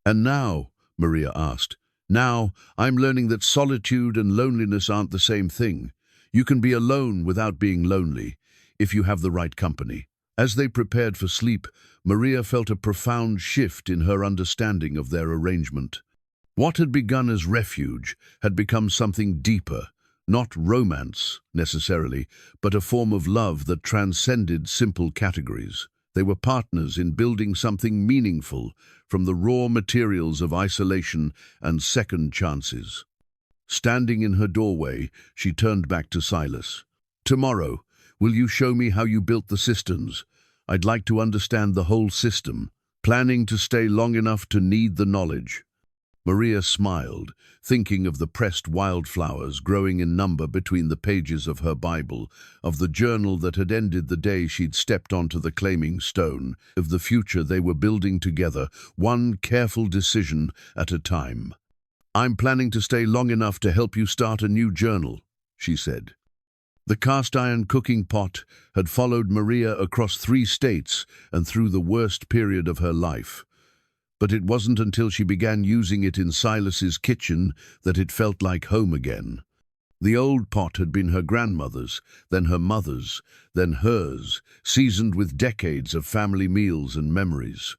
"And now," Maria asked, "now I'm learning that solitude and loneliness aren't the same thing. You can be alone without being lonely, if you have the right company." As they prepared for sleep, Maria felt a profound shift in her understanding of their arrangement. What had begun as refuge had become something deeper, not romance, necessarily, but a form of love that transcended simple categories. They were partners in building something meaningful from the raw materials of isolation and second chances. Standing in her doorway, she turned back to Silas. "Tomorrow, will you show me how you built the cisterns? I'd like to understand the whole system, planning to stay long enough to need the knowledge." Maria smiled, thinking of the pressed wildflowers growing in number between the pages of her Bible, of the journal that had ended the day she'd stepped onto the claiming stone, of the future they were building together, one careful decision at a time. "I'm planning to stay long enough to help you start a new journal," she said. The cast-iron cooking pot had followed Maria across 3 states and through the worst period of her life. But it wasn't until she began using it in Silas's kitchen that it felt like home again. The old pot had been her grandmother's, then her mother's, then hers, seasoned with decades of family meals and memories.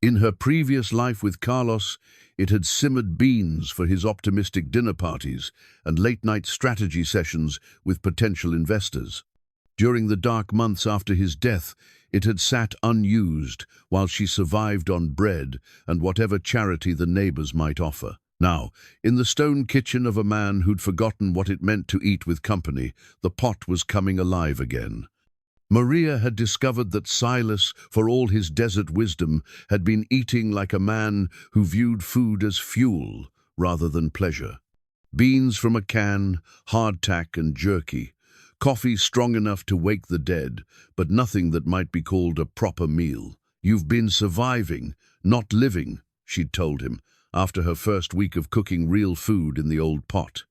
In her previous life with Carlos, it had simmered beans for his optimistic dinner parties and late-night strategy sessions with potential investors. During the dark months after his death, it had sat unused while she survived on bread and whatever charity the neighbors might offer. Now, in the stone kitchen of a man who'd forgotten what it meant to eat with company, the pot was coming alive again. Maria had discovered that Silas, for all his desert wisdom, had been eating like a man who viewed food as fuel rather than pleasure. Beans from a can, hardtack and jerky, coffee strong enough to wake the dead, but nothing that might be called a proper meal. "You've been surviving, not living," she'd told him, after her first week of cooking real food in the old pot.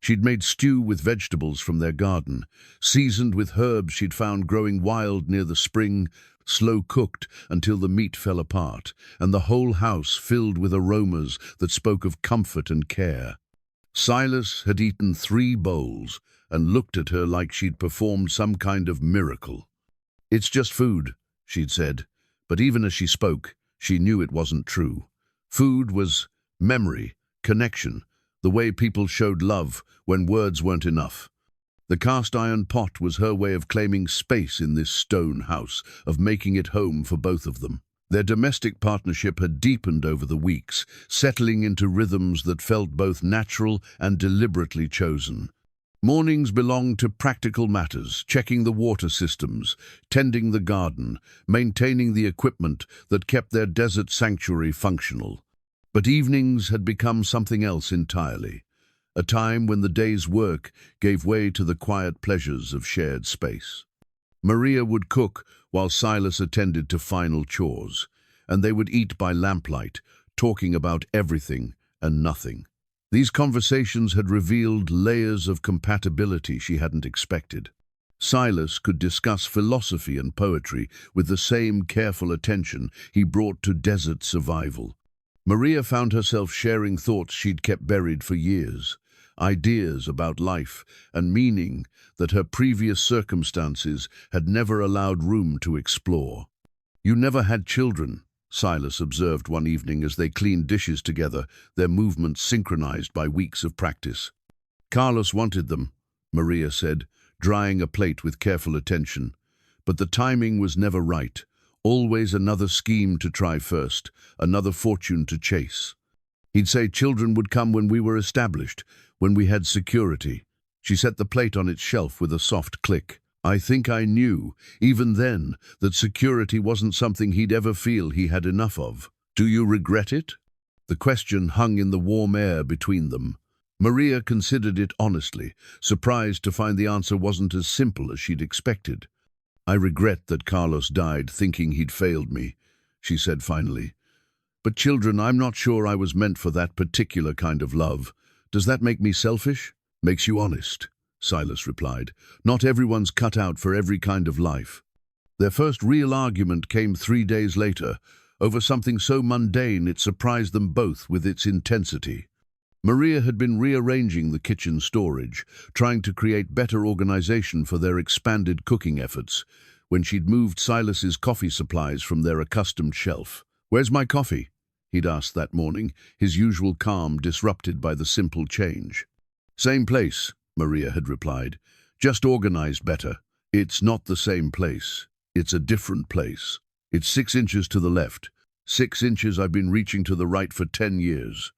She'd made stew with vegetables from their garden, seasoned with herbs she'd found growing wild near the spring, slow-cooked until the meat fell apart, and the whole house filled with aromas that spoke of comfort and care. Silas had eaten 3 bowls and looked at her like she'd performed some kind of miracle. "It's just food," she'd said, but even as she spoke, she knew it wasn't true. Food was memory, connection, the way people showed love when words weren't enough. The cast-iron pot was her way of claiming space in this stone house, of making it home for both of them. Their domestic partnership had deepened over the weeks, settling into rhythms that felt both natural and deliberately chosen. Mornings belonged to practical matters, checking the water systems, tending the garden, maintaining the equipment that kept their desert sanctuary functional. But evenings had become something else entirely, a time when the day's work gave way to the quiet pleasures of shared space. Maria would cook while Silas attended to final chores, and they would eat by lamplight, talking about everything and nothing. These conversations had revealed layers of compatibility she hadn't expected. Silas could discuss philosophy and poetry with the same careful attention he brought to desert survival. Maria found herself sharing thoughts she'd kept buried for years, ideas about life and meaning that her previous circumstances had never allowed room to explore. "You never had children," Silas observed one evening as they cleaned dishes together, their movements synchronized by weeks of practice. "Carlos wanted them," Maria said, drying a plate with careful attention. "But the timing was never right. Always another scheme to try first, another fortune to chase. He'd say children would come when we were established, when we had security. She set the plate on its shelf with a soft click. I think I knew, even then, that security wasn't something he'd ever feel he had enough of. Do you regret it? The question hung in the warm air between them. Maria considered it honestly, surprised to find the answer wasn't as simple as she'd expected. I regret that Carlos died thinking he'd failed me, she said finally. But children, I'm not sure I was meant for that particular kind of love. Does that make me selfish? Makes you honest, Silas replied. Not everyone's cut out for every kind of life. Their first real argument came 3 days later, over something so mundane it surprised them both with its intensity. Maria had been rearranging the kitchen storage, trying to create better organization for their expanded cooking efforts, when she'd moved Silas's coffee supplies from their accustomed shelf. "Where's my coffee?" he'd asked that morning, his usual calm disrupted by the simple change. "Same place," Maria had replied, "just organized better. It's not the same place. It's a different place. It's 6 inches to the left. 6 inches I've been reaching to the right for 10 years.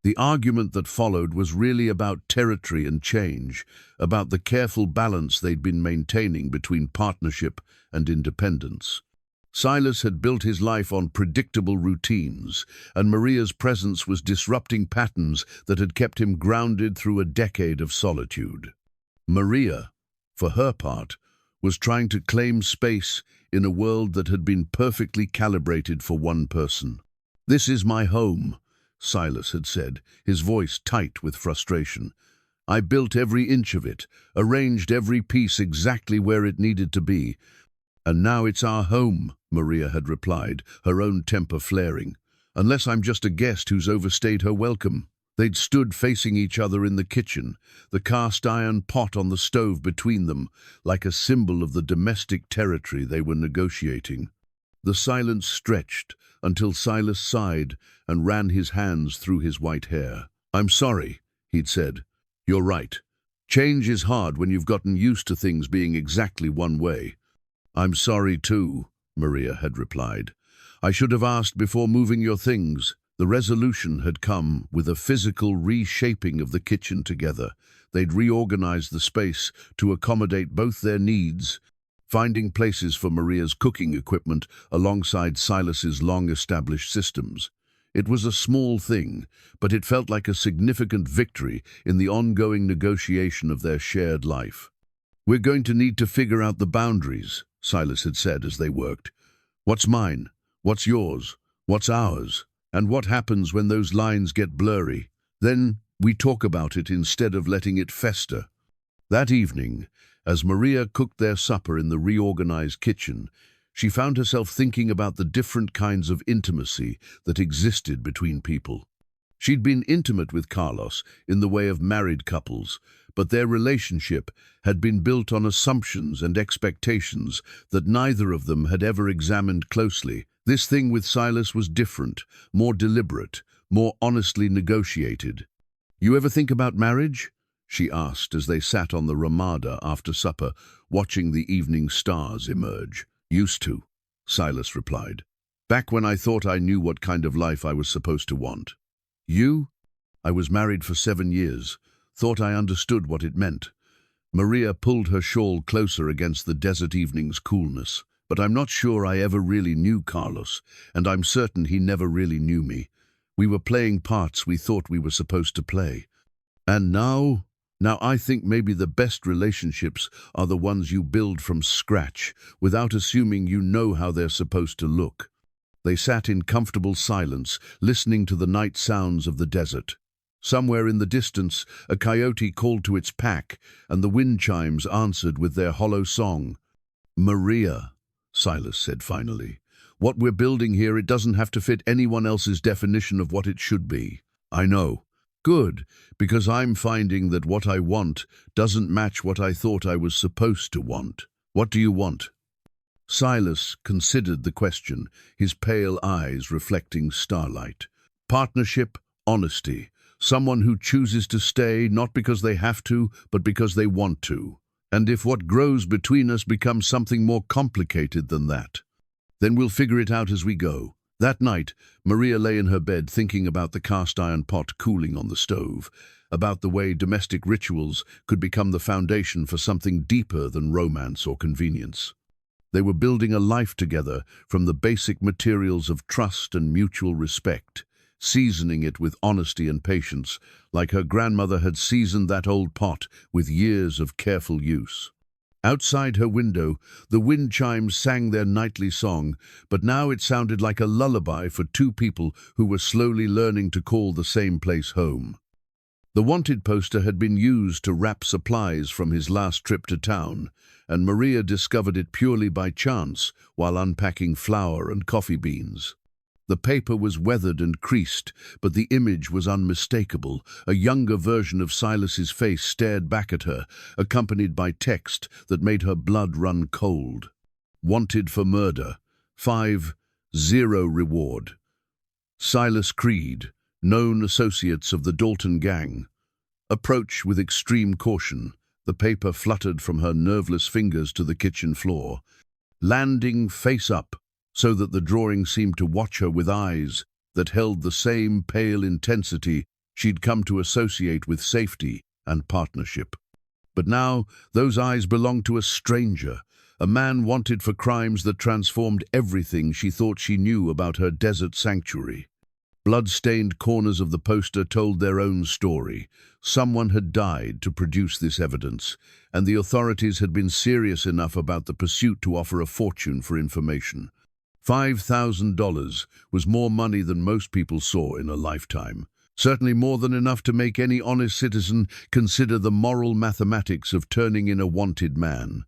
The argument that followed was really about territory and change, about the careful balance they'd been maintaining between partnership and independence. Silas had built his life on predictable routines, and Maria's presence was disrupting patterns that had kept him grounded through a decade of solitude. Maria, for her part, was trying to claim space in a world that had been perfectly calibrated for one person. "This is my home," Silas had said, his voice tight with frustration. "I built every inch of it, arranged every piece exactly where it needed to be. And now it's our home," Maria had replied, her own temper flaring. "Unless I'm just a guest who's overstayed her welcome." They'd stood facing each other in the kitchen, the cast-iron pot on the stove between them, like a symbol of the domestic territory they were negotiating. The silence stretched until Silas sighed and ran his hands through his white hair. "I'm sorry," he'd said. "You're right. Change is hard when you've gotten used to things being exactly one way." "I'm sorry too," Maria had replied. "I should have asked before moving your things." The resolution had come with a physical reshaping of the kitchen together. They'd reorganized the space to accommodate both their needs, finding places for Maria's cooking equipment alongside Silas's long-established systems. It was a small thing, but it felt like a significant victory in the ongoing negotiation of their shared life. "We're going to need to figure out the boundaries," Silas had said as they worked. "What's mine? What's yours? What's ours? And what happens when those lines get blurry? Then we talk about it instead of letting it fester." That evening, as Maria cooked their supper in the reorganized kitchen, she found herself thinking about the different kinds of intimacy that existed between people. She'd been intimate with Carlos in the way of married couples, but their relationship had been built on assumptions and expectations that neither of them had ever examined closely. This thing with Silas was different, more deliberate, more honestly negotiated. "You ever think about marriage?" she asked as they sat on the ramada after supper, watching the evening stars emerge. "Used to," Silas replied. "Back when I thought I knew what kind of life I was supposed to want." "You?" "I was married for 7 years, thought I understood what it meant." Maria pulled her shawl closer against the desert evening's coolness. "But I'm not sure I ever really knew Carlos, and I'm certain he never really knew me. We were playing parts we thought we were supposed to play. And now I think maybe the best relationships are the ones you build from scratch, without assuming you know how they're supposed to look." They sat in comfortable silence, listening to the night sounds of the desert. Somewhere in the distance, a coyote called to its pack, and the wind chimes answered with their hollow song. "Maria," Silas said finally, "what we're building here, it doesn't have to fit anyone else's definition of what it should be." "I know." "Good, because I'm finding that what I want doesn't match what I thought I was supposed to want." "What do you want?" Silas considered the question, his pale eyes reflecting starlight. "Partnership, honesty, someone who chooses to stay not because they have to, but because they want to. And if what grows between us becomes something more complicated than that, Then we'll figure it out as we go. That night, Maria lay in her bed thinking about the cast-iron pot cooling on the stove, about the way domestic rituals could become the foundation for something deeper than romance or convenience. They were building a life together from the basic materials of trust and mutual respect, seasoning it with honesty and patience, like her grandmother had seasoned that old pot with years of careful use. Outside her window, the wind chimes sang their nightly song, but now it sounded like a lullaby for two people who were slowly learning to call the same place home. The wanted poster had been used to wrap supplies from his last trip to town, and Maria discovered it purely by chance while unpacking flour and coffee beans. The paper was weathered and creased, but the image was unmistakable. A younger version of Silas's face stared back at her, accompanied by text that made her blood run cold. Wanted for murder. 5-0 reward. Silas Creed, known associates of the Dalton gang. Approach with extreme caution. The paper fluttered from her nerveless fingers to the kitchen floor, landing face up, so that the drawing seemed to watch her with eyes that held the same pale intensity she'd come to associate with safety and partnership. But now those eyes belonged to a stranger, a man wanted for crimes that transformed everything she thought she knew about her desert sanctuary. Blood-stained corners of the poster told their own story. Someone had died to produce this evidence, and the authorities had been serious enough about the pursuit to offer a fortune for information. $5,000 was more money than most people saw in a lifetime. Certainly more than enough to make any honest citizen consider the moral mathematics of turning in a wanted man.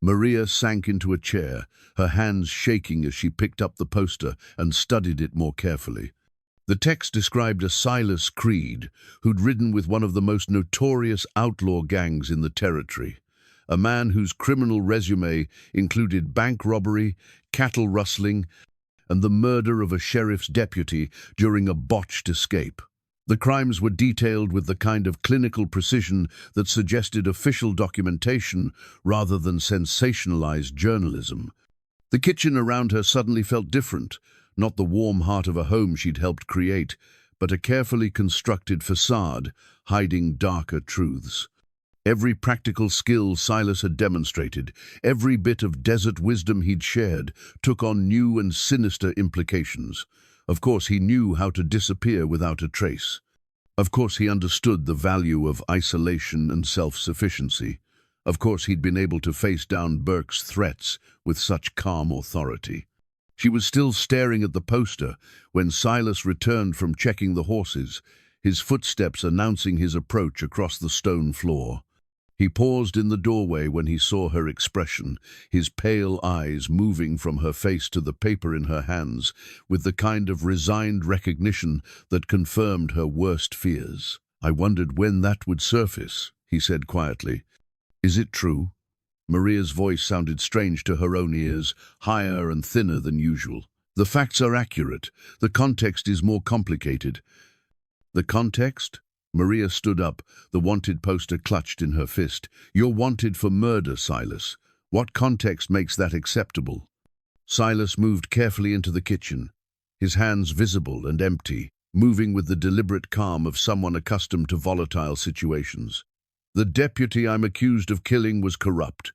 Maria sank into a chair, her hands shaking as she picked up the poster and studied it more carefully. The text described a Silas Creed who'd ridden with one of the most notorious outlaw gangs in the territory, a man whose criminal resume included bank robbery, cattle rustling, and the murder of a sheriff's deputy during a botched escape. The crimes were detailed with the kind of clinical precision that suggested official documentation rather than sensationalized journalism. The kitchen around her suddenly felt different, not the warm heart of a home she'd helped create, but a carefully constructed facade hiding darker truths. Every practical skill Silas had demonstrated, every bit of desert wisdom he'd shared, took on new and sinister implications. Of course, he knew how to disappear without a trace. Of course, he understood the value of isolation and self-sufficiency. Of course, he'd been able to face down Burke's threats with such calm authority. She was still staring at the poster when Silas returned from checking the horses, his footsteps announcing his approach across the stone floor. He paused in the doorway when he saw her expression, his pale eyes moving from her face to the paper in her hands with the kind of resigned recognition that confirmed her worst fears. "I wondered when that would surface," he said quietly. "Is it true?" Maria's voice sounded strange to her own ears, higher and thinner than usual. "The facts are accurate. The context is more complicated." "The context?" Maria stood up, the wanted poster clutched in her fist. "You're wanted for murder, Silas. What context makes that acceptable?" Silas moved carefully into the kitchen, his hands visible and empty, moving with the deliberate calm of someone accustomed to volatile situations. "The deputy I'm accused of killing was corrupt.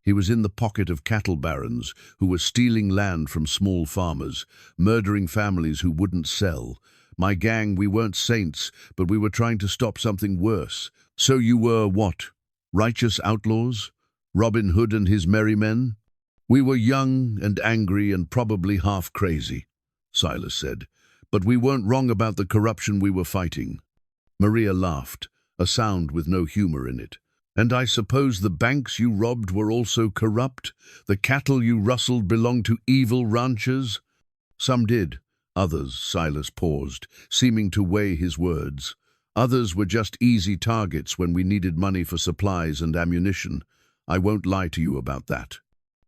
He was in the pocket of cattle barons who were stealing land from small farmers, murdering families who wouldn't sell. My gang, we weren't saints, but we were trying to stop something worse." "So you were what? Righteous outlaws? Robin Hood and his merry men?" "We were young and angry and probably half crazy," Silas said. "But we weren't wrong about the corruption we were fighting." Maria laughed, a sound with no humor in it. "And I suppose the banks you robbed were also corrupt? The cattle you rustled belonged to evil ranchers?" "Some did. Others," Silas paused, seeming to weigh his words. "Others were just easy targets when we needed money for supplies and ammunition. I won't lie to you about that."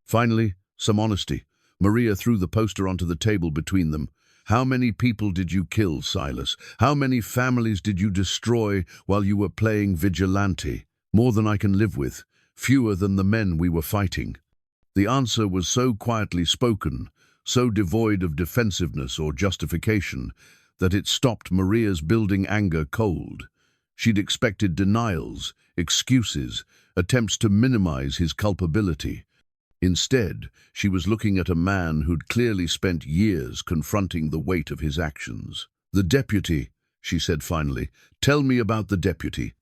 Finally, some honesty. Maria threw the poster onto the table between them. "How many people did you kill, Silas? How many families did you destroy while you were playing vigilante?" "More than I can live with. Fewer than the men we were fighting." The answer was so quietly spoken, so devoid of defensiveness or justification that it stopped Maria's building anger cold. She'd expected denials, excuses, attempts to minimize his culpability. Instead, she was looking at a man who'd clearly spent years confronting the weight of his actions. "The deputy," she said finally. "Tell me about the deputy."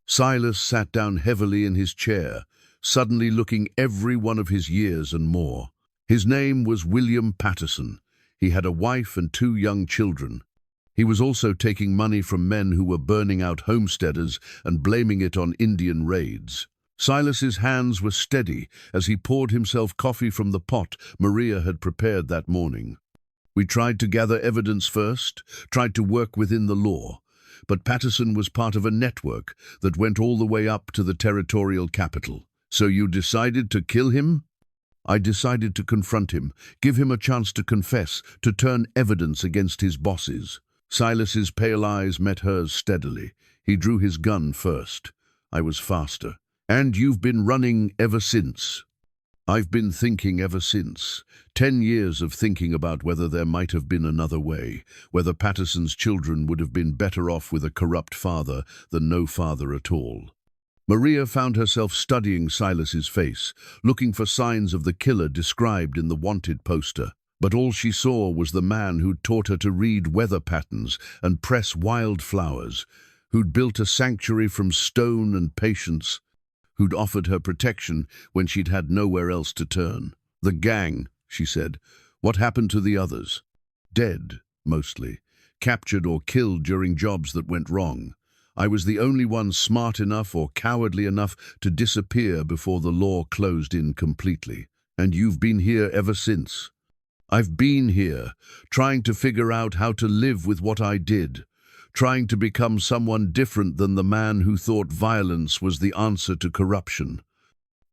Silas sat down heavily in his chair, suddenly looking every one of his years and more. His name was William Patterson. He had a wife and 2 young children. He was also taking money from men who were burning out homesteaders and blaming it on Indian raids. Silas's hands were steady as he poured himself coffee from the pot Maria had prepared that morning. "We tried to gather evidence first, tried to work within the law, but Patterson was part of a network that went all the way up to the territorial capital. So you decided to kill him?" "I decided to confront him, give him a chance to confess, to turn evidence against his bosses." Silas's pale eyes met hers steadily. He drew his gun first. "I was faster." "And you've been running ever since?" "I've been thinking ever since. 10 years of thinking about whether there might have been another way, whether Patterson's children would have been better off with a corrupt father than no father at all." Maria found herself studying Silas's face, looking for signs of the killer described in the wanted poster. But all she saw was the man who'd taught her to read weather patterns and press wildflowers, who'd built a sanctuary from stone and patience, who'd offered her protection when she'd had nowhere else to turn. "The gang," she said. "What happened to the others?" "Dead, mostly. Captured or killed during jobs that went wrong. I was the only one smart enough or cowardly enough to disappear before the law closed in completely. And you've been here ever since?" "I've been here, trying to figure out how to live with what I did, trying to become someone different than the man who thought violence was the answer to corruption."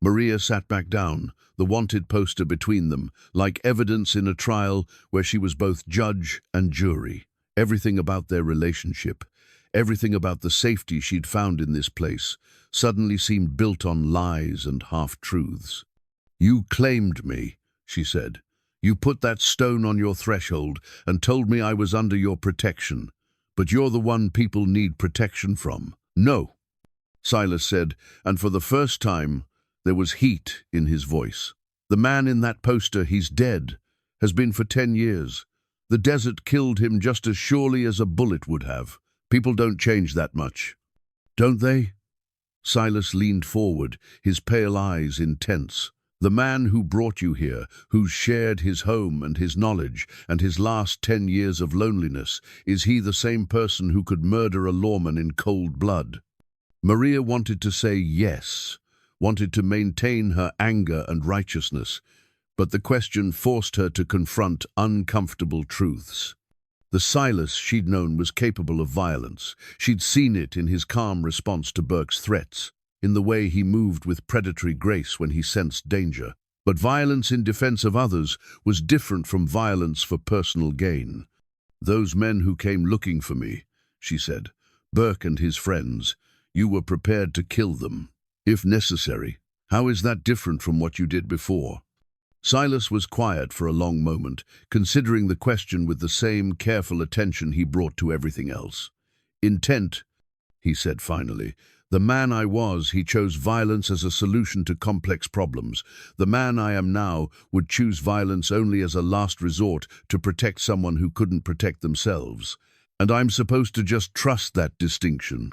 Maria sat back down, the wanted poster between them, like evidence in a trial where she was both judge and jury. Everything about their relationship, everything about the safety she'd found in this place, suddenly seemed built on lies and half-truths. "You claimed me," she said. "You put that stone on your threshold and told me I was under your protection. But you're the one people need protection from." "No," Silas said, and for the first time there was heat in his voice. "The man in that poster, he's dead, has been for 10 years. The desert killed him just as surely as a bullet would have. People don't change that much." "Don't they?" Silas leaned forward, his pale eyes intense. "The man who brought you here, who shared his home and his knowledge and his last 10 years of loneliness, is he the same person who could murder a lawman in cold blood?" Maria wanted to say yes, wanted to maintain her anger and righteousness, but the question forced her to confront uncomfortable truths. The Silas she'd known was capable of violence. She'd seen it in his calm response to Burke's threats, in the way he moved with predatory grace when he sensed danger. But violence in defense of others was different from violence for personal gain. "Those men who came looking for me," she said, "Burke and his friends, you were prepared to kill them, if necessary. How is that different from what you did before?" Silas was quiet for a long moment, considering the question with the same careful attention he brought to everything else. "Intent," he said finally. "The man I was, he chose violence as a solution to complex problems. The man I am now would choose violence only as a last resort to protect someone who couldn't protect themselves. And I'm supposed to just trust that distinction.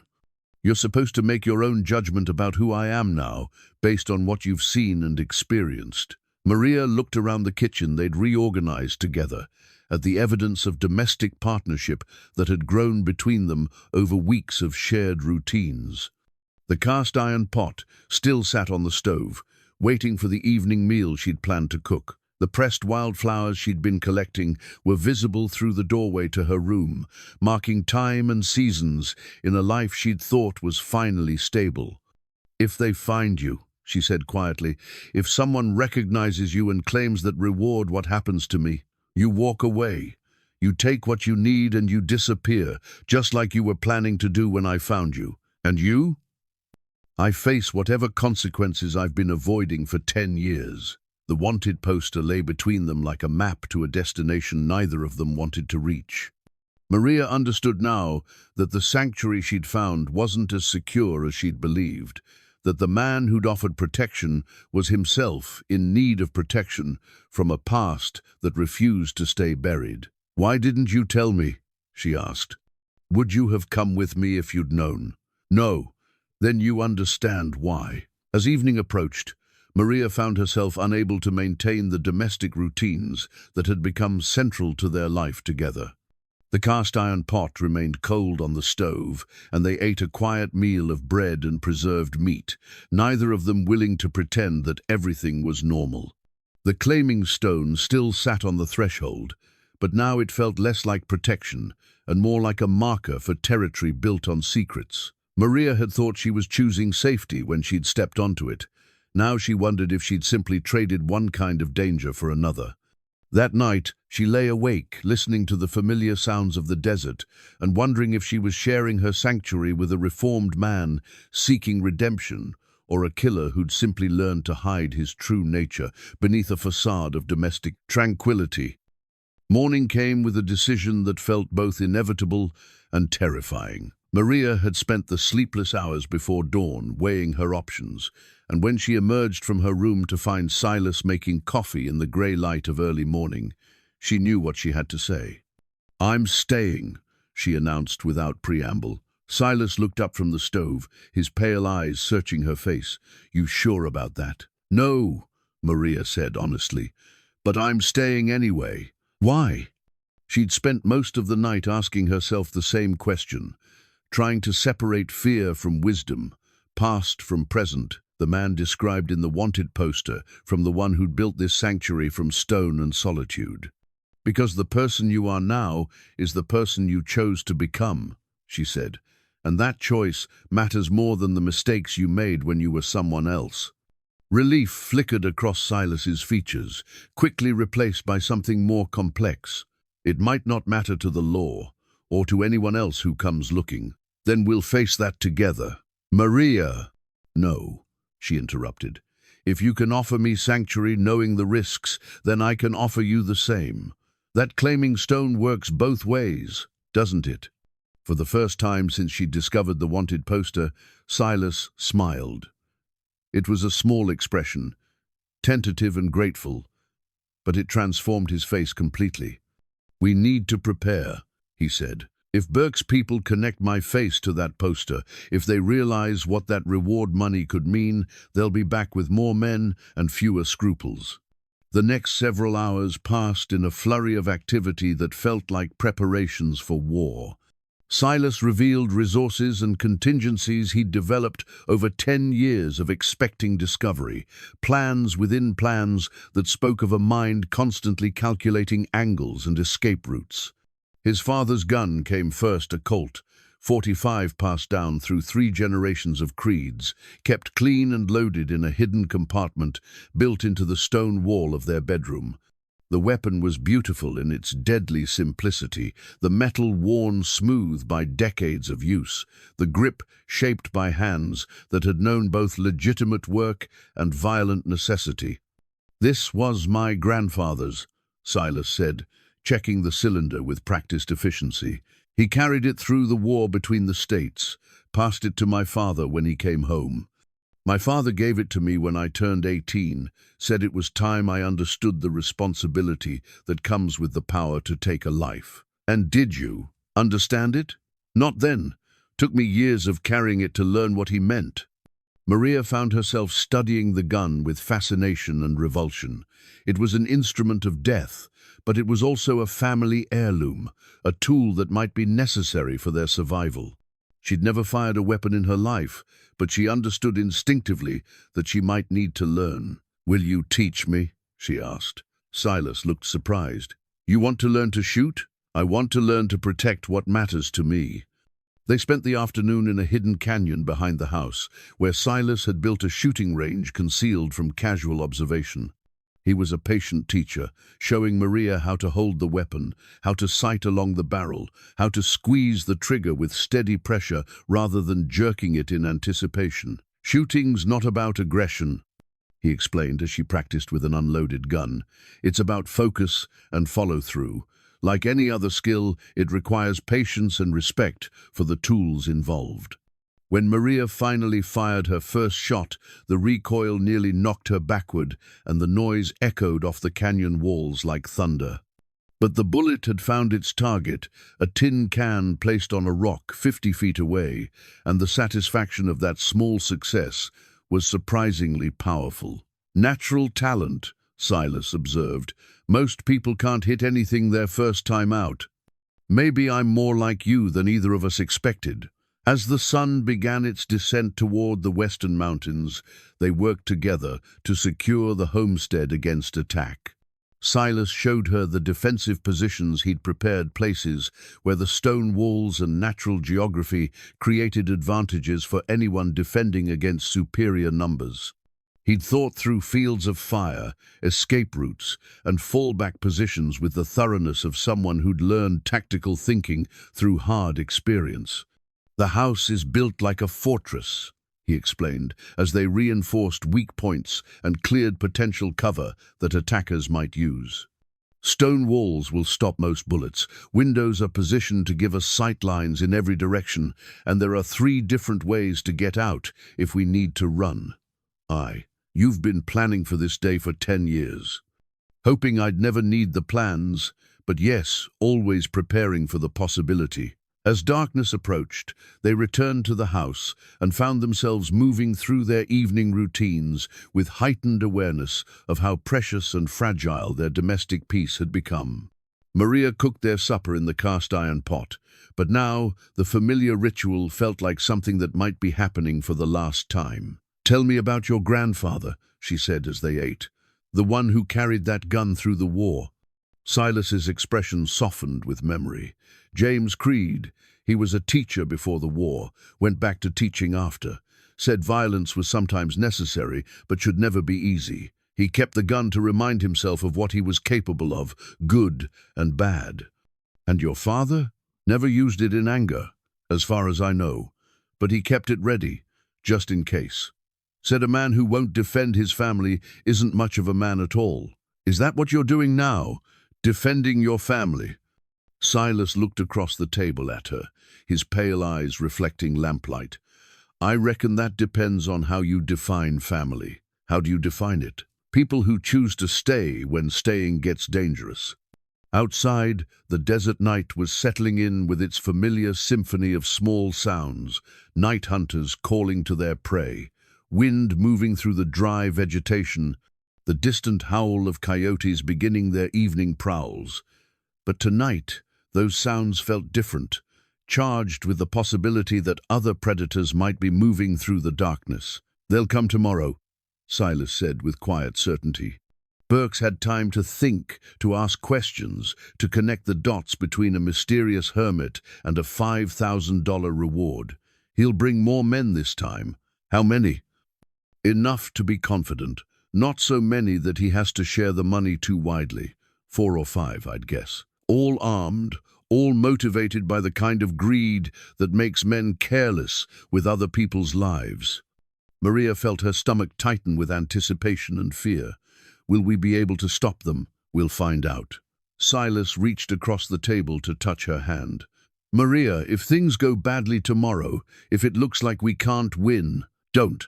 You're supposed to make your own judgment about who I am now, based on what you've seen and experienced." Maria looked around the kitchen they'd reorganized together, at the evidence of domestic partnership that had grown between them over weeks of shared routines. The cast-iron pot still sat on the stove, waiting for the evening meal she'd planned to cook. The pressed wildflowers she'd been collecting were visible through the doorway to her room, marking time and seasons in a life she'd thought was finally stable. "If they find you," she said quietly, "if someone recognizes you and claims that reward what happens to me, you walk away. You take what you need and you disappear, just like you were planning to do when I found you. And you?" "I face whatever consequences I've been avoiding for 10 years. The wanted poster lay between them like a map to a destination neither of them wanted to reach. Maria understood now that the sanctuary she'd found wasn't as secure as she'd believed, that the man who'd offered protection was himself in need of protection from a past that refused to stay buried. "Why didn't you tell me?" she asked. "Would you have come with me if you'd known?" "No. Then you understand why." As evening approached, Maria found herself unable to maintain the domestic routines that had become central to their life together. The cast-iron pot remained cold on the stove, and they ate a quiet meal of bread and preserved meat, neither of them willing to pretend that everything was normal. The claiming stone still sat on the threshold, but now it felt less like protection and more like a marker for territory built on secrets. Maria had thought she was choosing safety when she'd stepped onto it. Now she wondered if she'd simply traded one kind of danger for another. That night, she lay awake, listening to the familiar sounds of the desert and wondering if she was sharing her sanctuary with a reformed man seeking redemption or a killer who'd simply learned to hide his true nature beneath a facade of domestic tranquility. Morning came with a decision that felt both inevitable and terrifying. Maria had spent the sleepless hours before dawn weighing her options, and when she emerged from her room to find Silas making coffee in the grey light of early morning, she knew what she had to say. "I'm staying," she announced without preamble. Silas looked up from the stove, his pale eyes searching her face. "You sure about that?" "No," Maria said honestly, "but I'm staying anyway." "Why?" She'd spent most of the night asking herself the same question, trying to separate fear from wisdom, past from present, the man described in the wanted poster from the one who'd built this sanctuary from stone and solitude. "Because the person you are now is the person you chose to become," she said, "and that choice matters more than the mistakes you made when you were someone else." Relief flickered across Silas's features, quickly replaced by something more complex. "It might not matter to the law, or to anyone else who comes looking. Then we'll face that together." "Maria!" "No," she interrupted. "If you can offer me sanctuary knowing the risks, then I can offer you the same. That claiming stone works both ways, doesn't it?" For the first time since she'd discovered the wanted poster, Silas smiled. It was a small expression, tentative and grateful, but it transformed his face completely. "We need to prepare," he said. "If Burke's people connect my face to that poster, if they realize what that reward money could mean, they'll be back with more men and fewer scruples." The next several hours passed in a flurry of activity that felt like preparations for war. Silas revealed resources and contingencies he'd developed over 10 years of expecting discovery, plans within plans that spoke of a mind constantly calculating angles and escape routes. His father's gun came first, a Colt, .45 passed down through 3 generations of Creeds, kept clean and loaded in a hidden compartment built into the stone wall of their bedroom. The weapon was beautiful in its deadly simplicity, the metal worn smooth by decades of use, the grip shaped by hands that had known both legitimate work and violent necessity. "This was my grandfather's," Silas said, checking the cylinder with practiced efficiency. "He carried it through the war between the states, passed it to my father when he came home. My father gave it to me when I turned 18, said it was time I understood the responsibility that comes with the power to take a life." "And did you understand it?" "Not then. Took me years of carrying it to learn what he meant." Maria found herself studying the gun with fascination and revulsion. It was an instrument of death, but it was also a family heirloom, a tool that might be necessary for their survival. She'd never fired a weapon in her life, but she understood instinctively that she might need to learn. "Will you teach me?" she asked. Silas looked surprised. "You want to learn to shoot?" "I want to learn to protect what matters to me." They spent the afternoon in a hidden canyon behind the house, where Silas had built a shooting range concealed from casual observation. He was a patient teacher, showing Maria how to hold the weapon, how to sight along the barrel, how to squeeze the trigger with steady pressure rather than jerking it in anticipation. "Shooting's not about aggression," he explained as she practiced with an unloaded gun. It's about focus and follow-through. Like any other skill, it requires patience and respect for the tools involved. When Maria finally fired her first shot, the recoil nearly knocked her backward, and the noise echoed off the canyon walls like thunder. But the bullet had found its target, a tin can placed on a rock 50 feet away, and the satisfaction of that small success was surprisingly powerful. Natural talent, Silas observed. Most people can't hit anything their first time out. Maybe I'm more like you than either of us expected. As the sun began its descent toward the western mountains, they worked together to secure the homestead against attack. Silas showed her the defensive positions he'd prepared, places where the stone walls and natural geography created advantages for anyone defending against superior numbers. He'd thought through fields of fire, escape routes, and fallback positions with the thoroughness of someone who'd learned tactical thinking through hard experience. "The house is built like a fortress," he explained, as they reinforced weak points and cleared potential cover that attackers might use. "Stone walls will stop most bullets. Windows are positioned to give us sight lines in every direction, and there are 3 different ways to get out if we need to run." You've been planning for this day for 10 years. Hoping I'd never need the plans, but yes, always preparing for the possibility. As darkness approached, they returned to the house and found themselves moving through their evening routines with heightened awareness of how precious and fragile their domestic peace had become. Maria cooked their supper in the cast-iron pot, but now the familiar ritual felt like something that might be happening for the last time. "Tell me about your grandfather," she said as they ate, "the one who carried that gun through the war." Silas's expression softened with memory. "James Creed, he was a teacher before the war, went back to teaching after. Said violence was sometimes necessary, but should never be easy. He kept the gun to remind himself of what he was capable of, good and bad." "And your father?" "Never used it in anger, as far as I know, but he kept it ready, just in case. Said a man who won't defend his family isn't much of a man at all." "Is that what you're doing now? Defending your family?" Silas looked across the table at her, his pale eyes reflecting lamplight. "I reckon that depends on how you define family." "How do you define it?" "People who choose to stay when staying gets dangerous." Outside, the desert night was settling in with its familiar symphony of small sounds, night hunters calling to their prey, wind moving through the dry vegetation, the distant howl of coyotes beginning their evening prowls. But tonight, those sounds felt different, charged with the possibility that other predators might be moving through the darkness. "They'll come tomorrow," Silas said with quiet certainty. Burks had time to think, to ask questions, to connect the dots between a mysterious hermit and a $5,000 reward. "He'll bring more men this time." "How many?" "Enough to be confident. Not so many that he has to share the money too widely. 4 or 5, I'd guess. All armed, all motivated by the kind of greed that makes men careless with other people's lives." Maria felt her stomach tighten with anticipation and fear. "Will we be able to stop them? We'll find out." Silas reached across the table to touch her hand. "Maria, if things go badly tomorrow, if it looks like we can't win, don't.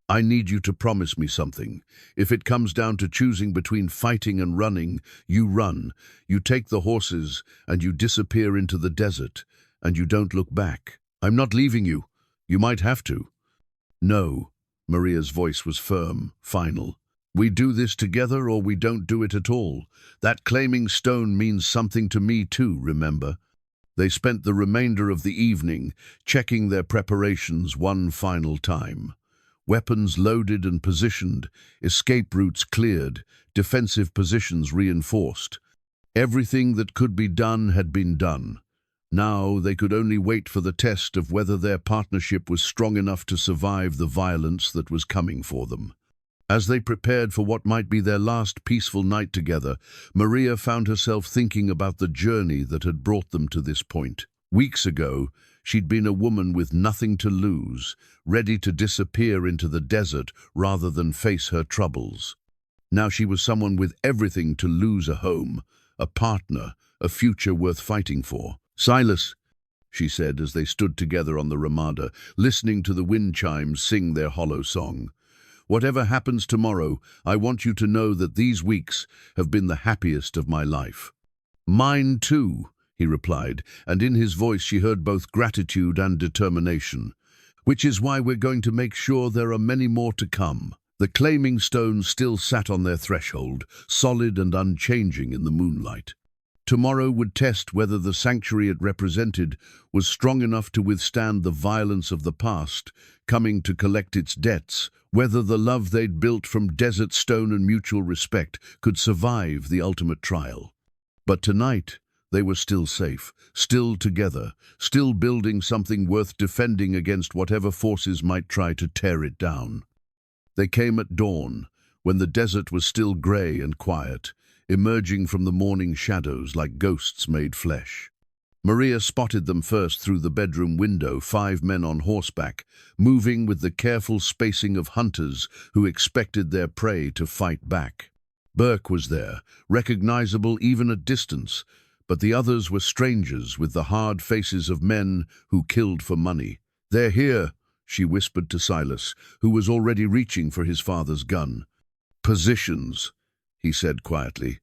I need you to promise me something. If it comes down to choosing between fighting and running, you run. You take the horses and you disappear into the desert, and you don't look back. I'm not leaving you. You might have to." "No," Maria's voice was firm, final. "We do this together or we don't do it at all. That claiming stone means something to me too, remember?" They spent the remainder of the evening checking their preparations one final time. Weapons loaded and positioned, escape routes cleared, defensive positions reinforced. Everything that could be done had been done. Now they could only wait for the test of whether their partnership was strong enough to survive the violence that was coming for them. As they prepared for what might be their last peaceful night together, Maria found herself thinking about the journey that had brought them to this point. Weeks ago, She'd been a woman with nothing to lose, ready to disappear into the desert rather than face her troubles. Now she was someone with everything to lose: a home, a partner, a future worth fighting for. "Silas," she said as they stood together on the Ramada, listening to the wind chimes sing their hollow song. "Whatever happens tomorrow, I want you to know that these weeks have been the happiest of my life." "Mine too," he replied, and in his voice she heard both gratitude and determination. "Which is why we're going to make sure there are many more to come." The claiming stones still sat on their threshold, solid and unchanging in the moonlight. Tomorrow would test whether the sanctuary it represented was strong enough to withstand the violence of the past, coming to collect its debts, whether the love they'd built from desert stone and mutual respect could survive the ultimate trial. But tonight, they were still safe, still together, still building something worth defending against whatever forces might try to tear it down. They came at dawn, when the desert was still grey and quiet, emerging from the morning shadows like ghosts made flesh. Maria spotted them first through the bedroom window, 5 men on horseback, moving with the careful spacing of hunters who expected their prey to fight back. Burke was there, recognizable even at distance, but the others were strangers with the hard faces of men who killed for money. "They're here," she whispered to Silas, who was already reaching for his father's gun. "Positions," he said quietly.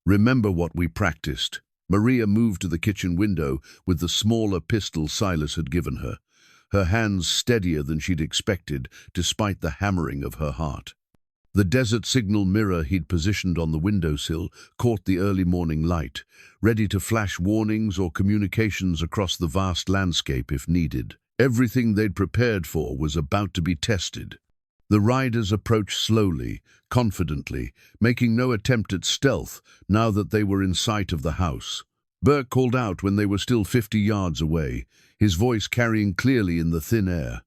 "Remember what we practiced." Maria moved to the kitchen window with the smaller pistol Silas had given her, her hands steadier than she'd expected, despite the hammering of her heart. The desert signal mirror he'd positioned on the windowsill caught the early morning light, ready to flash warnings or communications across the vast landscape if needed. Everything they'd prepared for was about to be tested. The riders approached slowly, confidently, making no attempt at stealth now that they were in sight of the house. Burke called out when they were still 50 yards away, his voice carrying clearly in the thin air.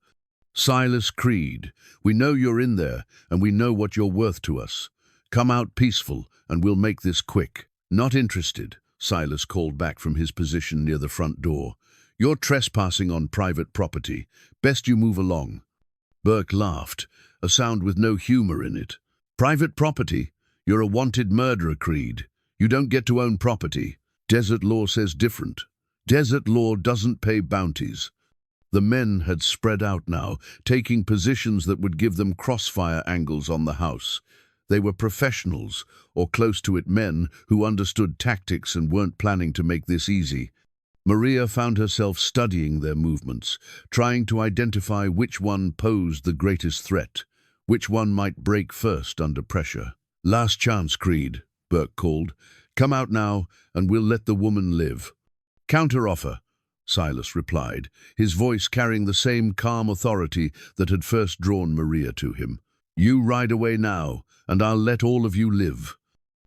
"Silas Creed, we know you're in there, and we know what you're worth to us. Come out peaceful, and we'll make this quick." "Not interested," Silas called back from his position near the front door. "You're trespassing on private property. Best you move along." Burke laughed, a sound with no humor in it. "Private property? You're a wanted murderer, Creed. You don't get to own property. Desert law says different. Desert law doesn't pay bounties." The men had spread out now, taking positions that would give them crossfire angles on the house. They were professionals, or close to it men, who understood tactics and weren't planning to make this easy. Maria found herself studying their movements, trying to identify which one posed the greatest threat, which one might break first under pressure. "Last chance, Creed," Burke called. "Come out now, and we'll let the woman live." "Counteroffer," Silas replied, his voice carrying the same calm authority that had first drawn Maria to him. "You ride away now, and I'll let all of you live."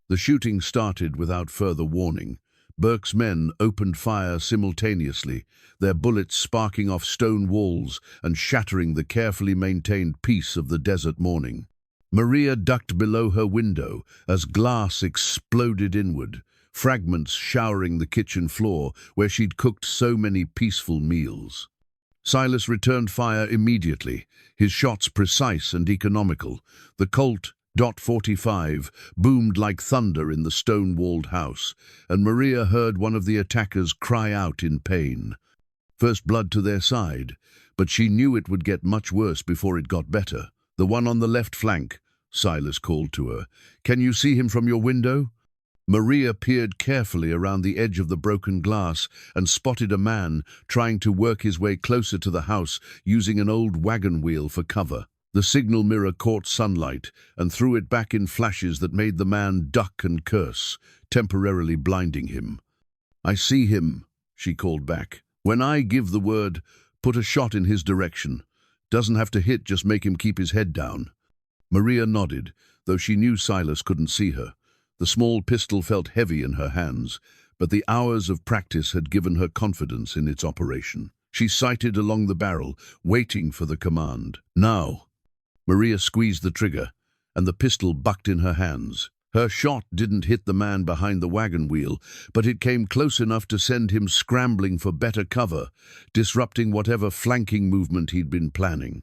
The shooting started without further warning. Burke's men opened fire simultaneously, their bullets sparking off stone walls and shattering the carefully maintained peace of the desert morning. Maria ducked below her window as glass exploded inward, fragments showering the kitchen floor where she'd cooked so many peaceful meals. Silas returned fire immediately, his shots precise and economical. The Colt .45 boomed like thunder in the stone-walled house, and Maria heard one of the attackers cry out in pain. First blood to their side, but she knew it would get much worse before it got better. "The one on the left flank," Silas called to her. "Can you see him from your window?" Maria peered carefully around the edge of the broken glass and spotted a man trying to work his way closer to the house using an old wagon wheel for cover. The signal mirror caught sunlight and threw it back in flashes that made the man duck and curse, temporarily blinding him. "I see him," she called back. "When I give the word, put a shot in his direction. Doesn't have to hit, just make him keep his head down." Maria nodded, though she knew Silas couldn't see her. The small pistol felt heavy in her hands, but the hours of practice had given her confidence in its operation. She sighted along the barrel, waiting for the command. "Now." Maria squeezed the trigger, and the pistol bucked in her hands. Her shot didn't hit the man behind the wagon wheel, but it came close enough to send him scrambling for better cover, disrupting whatever flanking movement he'd been planning.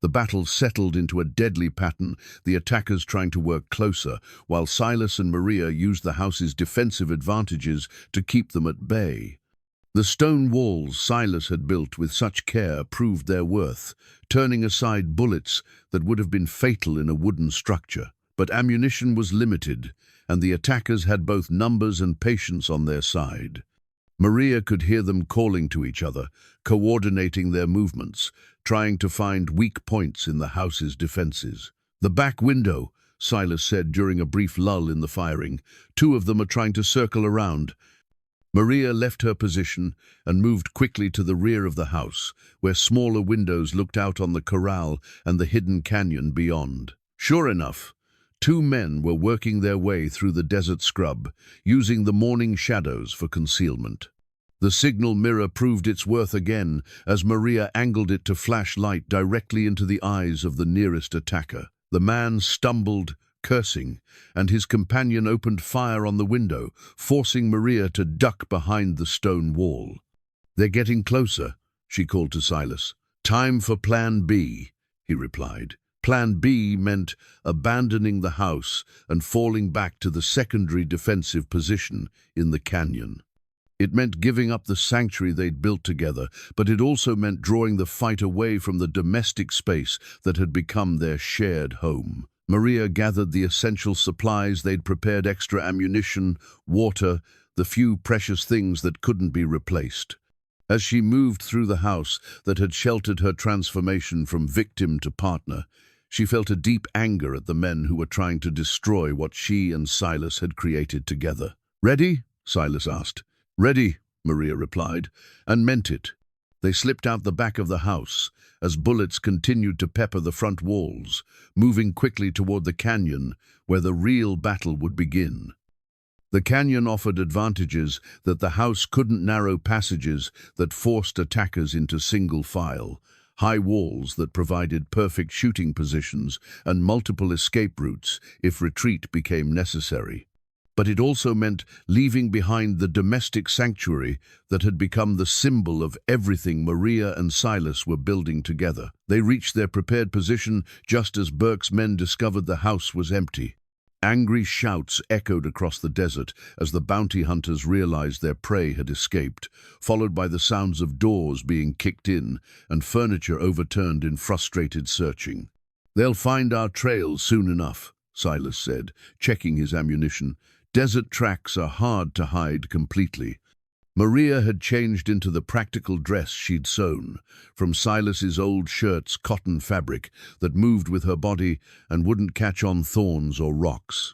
The battle settled into a deadly pattern, the attackers trying to work closer, while Silas and Maria used the house's defensive advantages to keep them at bay. The stone walls Silas had built with such care proved their worth, turning aside bullets that would have been fatal in a wooden structure. But ammunition was limited, and the attackers had both numbers and patience on their side. Maria could hear them calling to each other, coordinating their movements, trying to find weak points in the house's defenses. "The back window," Silas said during a brief lull in the firing. "Two of them are trying to circle around." Maria left her position and moved quickly to the rear of the house, where smaller windows looked out on the corral and the hidden canyon beyond. Sure enough, two men were working their way through the desert scrub, using the morning shadows for concealment. The signal mirror proved its worth again as Maria angled it to flash light directly into the eyes of the nearest attacker. The man stumbled, cursing, and his companion opened fire on the window, forcing Maria to duck behind the stone wall. "They're getting closer," she called to Silas. "Time for Plan B," he replied. Plan B meant abandoning the house and falling back to the secondary defensive position in the canyon. It meant giving up the sanctuary they'd built together, but it also meant drawing the fight away from the domestic space that had become their shared home. Maria gathered the essential supplies they'd prepared: extra ammunition, water, the few precious things that couldn't be replaced. As she moved through the house that had sheltered her transformation from victim to partner, she felt a deep anger at the men who were trying to destroy what she and Silas had created together. "Ready?" Silas asked. "Ready," Maria replied, and meant it. They slipped out the back of the house as bullets continued to pepper the front walls, moving quickly toward the canyon where the real battle would begin. The canyon offered advantages that the house couldn't: narrow passages that forced attackers into single file, high walls that provided perfect shooting positions, and multiple escape routes if retreat became necessary. But it also meant leaving behind the domestic sanctuary that had become the symbol of everything Maria and Silas were building together. They reached their prepared position just as Burke's men discovered the house was empty. Angry shouts echoed across the desert as the bounty hunters realized their prey had escaped, followed by the sounds of doors being kicked in and furniture overturned in frustrated searching. "They'll find our trail soon enough," Silas said, checking his ammunition. "Desert tracks are hard to hide completely." Maria had changed into the practical dress she'd sewn from Silas's old shirt's cotton fabric that moved with her body and wouldn't catch on thorns or rocks.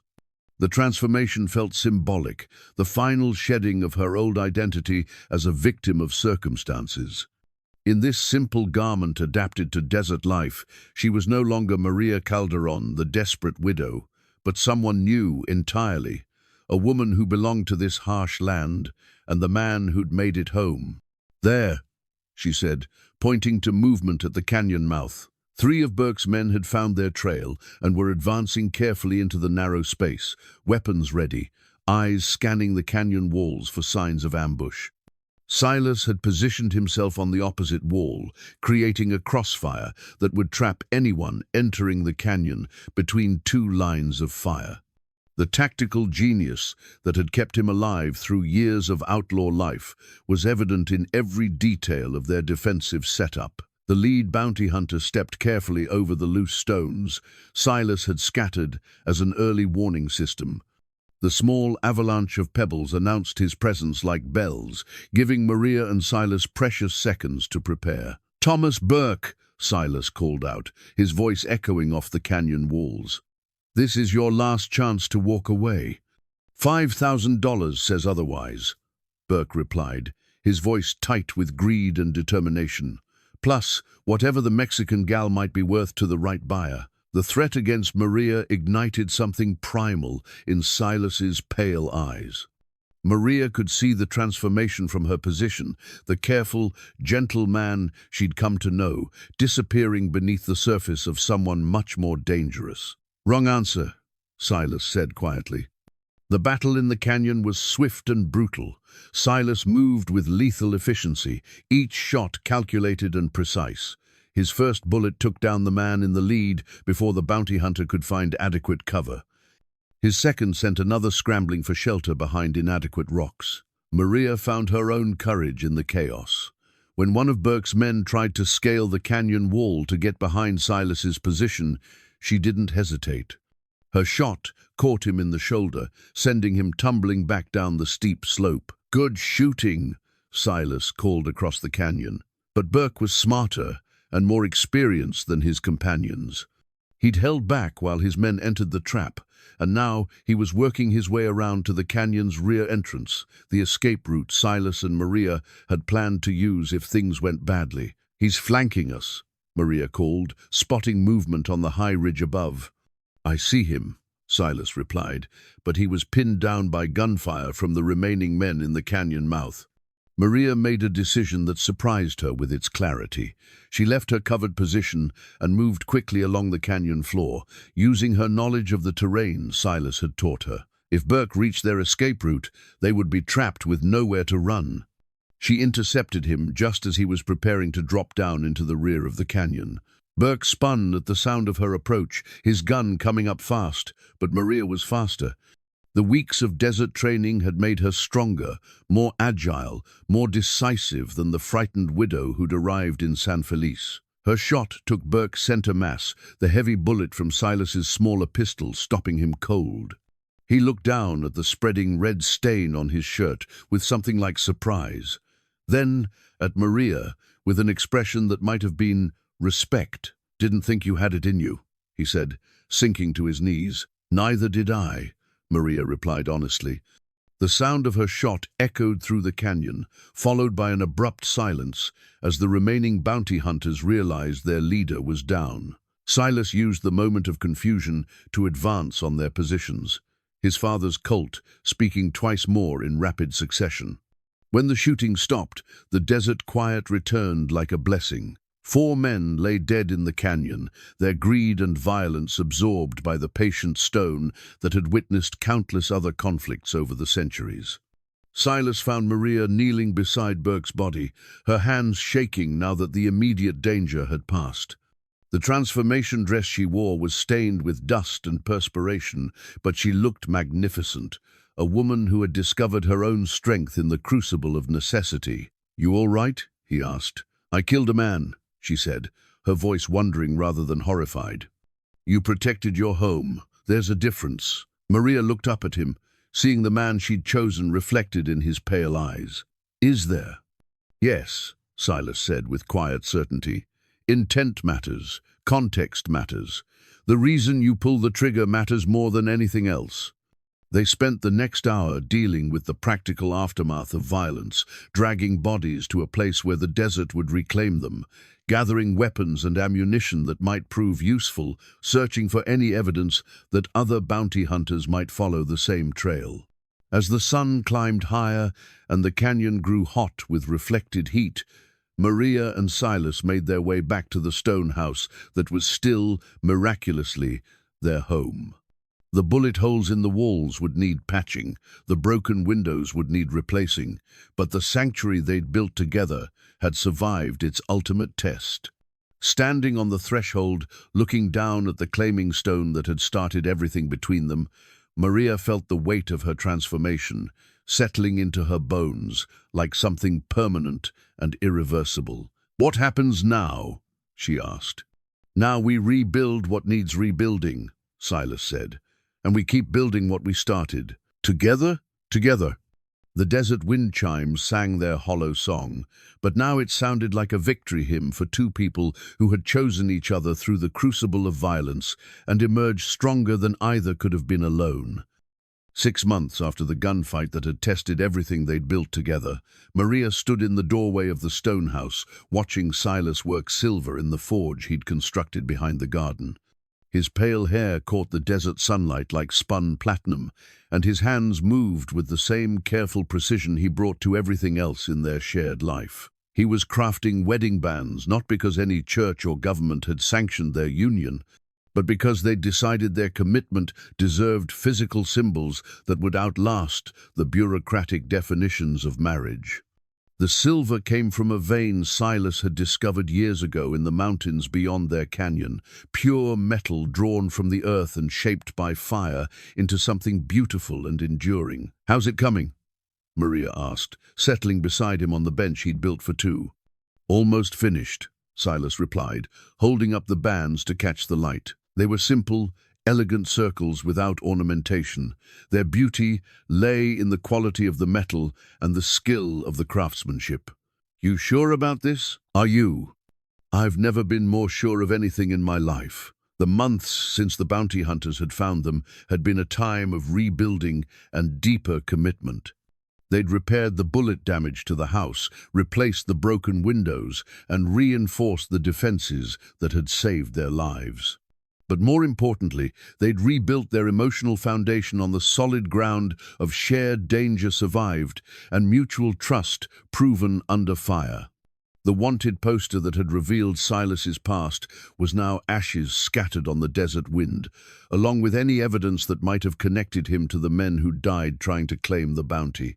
The transformation felt symbolic, the final shedding of her old identity as a victim of circumstances. In this simple garment adapted to desert life, she was no longer Maria Calderon, the desperate widow, but someone new entirely, a woman who belonged to this harsh land and the man who'd made it home. "There," she said, pointing to movement at the canyon mouth. 3 of Burke's men had found their trail and were advancing carefully into the narrow space, weapons ready, eyes scanning the canyon walls for signs of ambush. Silas had positioned himself on the opposite wall, creating a crossfire that would trap anyone entering the canyon between 2 lines of fire. The tactical genius that had kept him alive through years of outlaw life was evident in every detail of their defensive setup. The lead bounty hunter stepped carefully over the loose stones Silas had scattered as an early warning system. The small avalanche of pebbles announced his presence like bells, giving Maria and Silas precious seconds to prepare. "Thomas Burke," Silas called out, his voice echoing off the canyon walls. "This is your last chance to walk away. $5,000 says otherwise," Burke replied, his voice tight with greed and determination. "Plus, whatever the Mexican gal might be worth to the right buyer." The threat against Maria ignited something primal in Silas's pale eyes. Maria could see the transformation from her position, the careful, gentle man she'd come to know, disappearing beneath the surface of someone much more dangerous. "Wrong answer," Silas said quietly. The battle in the canyon was swift and brutal. Silas moved with lethal efficiency, each shot calculated and precise. His first bullet took down the man in the lead before the bounty hunter could find adequate cover. His second sent another scrambling for shelter behind inadequate rocks. Maria found her own courage in the chaos. When one of Burke's men tried to scale the canyon wall to get behind Silas's position, she didn't hesitate. Her shot caught him in the shoulder, sending him tumbling back down the steep slope. "Good shooting," Silas called across the canyon. But Burke was smarter and more experienced than his companions. He'd held back while his men entered the trap, and now he was working his way around to the canyon's rear entrance, the escape route Silas and Maria had planned to use if things went badly. "He's flanking us," Maria called, spotting movement on the high ridge above. "I see him," Silas replied, but he was pinned down by gunfire from the remaining men in the canyon mouth. Maria made a decision that surprised her with its clarity. She left her covered position and moved quickly along the canyon floor, using her knowledge of the terrain Silas had taught her. If Burke reached their escape route, they would be trapped with nowhere to run. She intercepted him just as he was preparing to drop down into the rear of the canyon. Burke spun at the sound of her approach, his gun coming up fast, but Maria was faster. The weeks of desert training had made her stronger, more agile, more decisive than the frightened widow who'd arrived in San Felice. Her shot took Burke center mass, the heavy bullet from Silas's smaller pistol stopping him cold. He looked down at the spreading red stain on his shirt with something like surprise. Then at Maria, with an expression that might have been respect. "Didn't think you had it in you," he said, sinking to his knees. "Neither did I," Maria replied honestly. The sound of her shot echoed through the canyon, followed by an abrupt silence as the remaining bounty hunters realized their leader was down. Silas used the moment of confusion to advance on their positions, his father's Colt speaking twice more in rapid succession. When the shooting stopped, the desert quiet returned like a blessing. 4 men lay dead in the canyon, their greed and violence absorbed by the patient stone that had witnessed countless other conflicts over the centuries. Silas found Maria kneeling beside Burke's body, her hands shaking now that the immediate danger had passed. The transformation dress she wore was stained with dust and perspiration, but she looked magnificent, a woman who had discovered her own strength in the crucible of necessity. "You all right?" he asked. "I killed a man," she said, her voice wondering rather than horrified. "You protected your home. There's a difference." Maria looked up at him, seeing the man she'd chosen reflected in his pale eyes. "Is there?" "Yes," Silas said with quiet certainty. "Intent matters. Context matters. The reason you pull the trigger matters more than anything else." They spent the next hour dealing with the practical aftermath of violence, dragging bodies to a place where the desert would reclaim them, gathering weapons and ammunition that might prove useful, searching for any evidence that other bounty hunters might follow the same trail. As the sun climbed higher and the canyon grew hot with reflected heat, Maria and Silas made their way back to the stone house that was still, miraculously, their home. The bullet holes in the walls would need patching, the broken windows would need replacing, but the sanctuary they'd built together had survived its ultimate test. Standing on the threshold, looking down at the claiming stone that had started everything between them, Maria felt the weight of her transformation, settling into her bones like something permanent and irreversible. "What happens now?" she asked. "Now we rebuild what needs rebuilding," Silas said. "And we keep building what we started. Together? Together." The desert wind chimes sang their hollow song, but now it sounded like a victory hymn for 2 people who had chosen each other through the crucible of violence and emerged stronger than either could have been alone. 6 months after the gunfight that had tested everything they'd built together, Maria stood in the doorway of the stone house, watching Silas work silver in the forge he'd constructed behind the garden. His pale hair caught the desert sunlight like spun platinum, and his hands moved with the same careful precision he brought to everything else in their shared life. He was crafting wedding bands, not because any church or government had sanctioned their union, but because they'd decided their commitment deserved physical symbols that would outlast the bureaucratic definitions of marriage. The silver came from a vein Silas had discovered years ago in the mountains beyond their canyon, pure metal drawn from the earth and shaped by fire into something beautiful and enduring. "How's it coming?" Maria asked, settling beside him on the bench he'd built for two. "Almost finished," Silas replied, holding up the bands to catch the light. They were simple, elegant circles without ornamentation. Their beauty lay in the quality of the metal and the skill of the craftsmanship. "You sure about this? Are you?" "I've never been more sure of anything in my life." The months since the bounty hunters had found them had been a time of rebuilding and deeper commitment. They'd repaired the bullet damage to the house, replaced the broken windows, and reinforced the defenses that had saved their lives. But more importantly, they'd rebuilt their emotional foundation on the solid ground of shared danger survived and mutual trust proven under fire. The wanted poster that had revealed Silas's past was now ashes scattered on the desert wind, along with any evidence that might have connected him to the men who died trying to claim the bounty.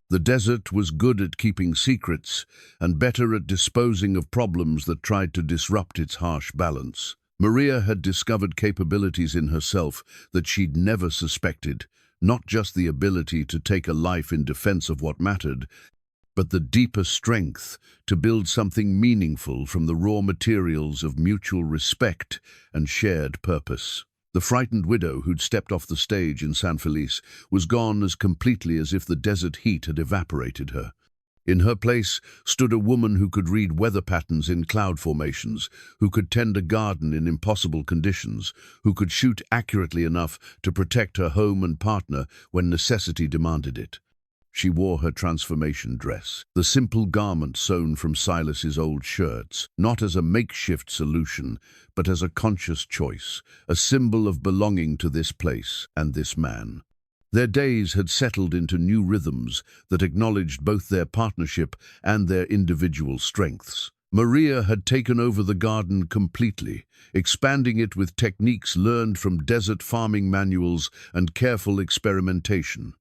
The desert was good at keeping secrets and better at disposing of problems that tried to disrupt its harsh balance. Maria had discovered capabilities in herself that she'd never suspected, not just the ability to take a life in defense of what mattered, but the deeper strength to build something meaningful from the raw materials of mutual respect and shared purpose. The frightened widow who'd stepped off the stage in San Felice was gone as completely as if the desert heat had evaporated her. In her place stood a woman who could read weather patterns in cloud formations, who could tend a garden in impossible conditions, who could shoot accurately enough to protect her home and partner when necessity demanded it. She wore her transformation dress, the simple garment sewn from Silas's old shirts, not as a makeshift solution, but as a conscious choice, a symbol of belonging to this place and this man. Their days had settled into new rhythms that acknowledged both their partnership and their individual strengths. Maria had taken over the garden completely, expanding it with techniques learned from desert farming manuals and careful experimentation.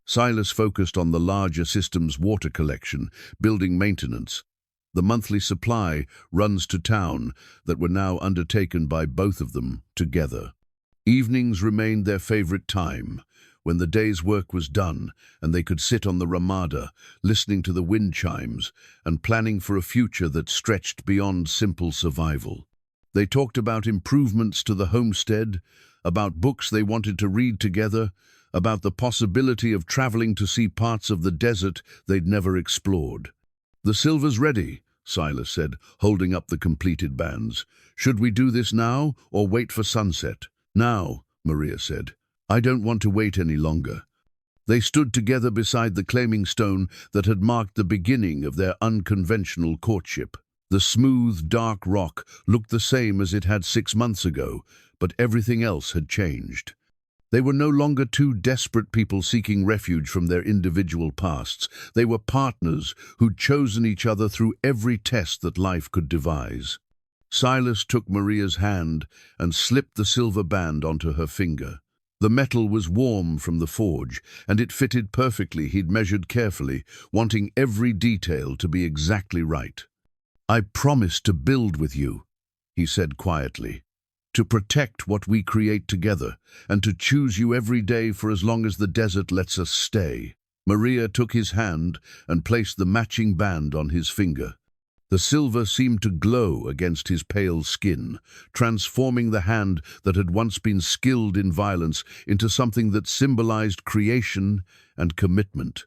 Silas focused on the larger system's water collection, building maintenance, the monthly supply runs to town that were now undertaken by both of them together. Evenings remained their favorite time, when the day's work was done and they could sit on the ramada, listening to the wind chimes and planning for a future that stretched beyond simple survival. They talked about improvements to the homestead, about books they wanted to read together, about the possibility of traveling to see parts of the desert they'd never explored. "The silver's ready," Silas said, holding up the completed bands. "Should we do this now or wait for sunset?" "Now," Maria said. "I don't want to wait any longer." They stood together beside the claiming stone that had marked the beginning of their unconventional courtship. The smooth, dark rock looked the same as it had 6 months ago, but everything else had changed. They were no longer two desperate people seeking refuge from their individual pasts. They were partners who'd chosen each other through every test that life could devise. Silas took Maria's hand and slipped the silver band onto her finger. The metal was warm from the forge, and it fitted perfectly. He'd measured carefully, wanting every detail to be exactly right. "I promise to build with you," he said quietly, "to protect what we create together, and to choose you every day for as long as the desert lets us stay." Maria took his hand and placed the matching band on his finger. The silver seemed to glow against his pale skin, transforming the hand that had once been skilled in violence into something that symbolized creation and commitment.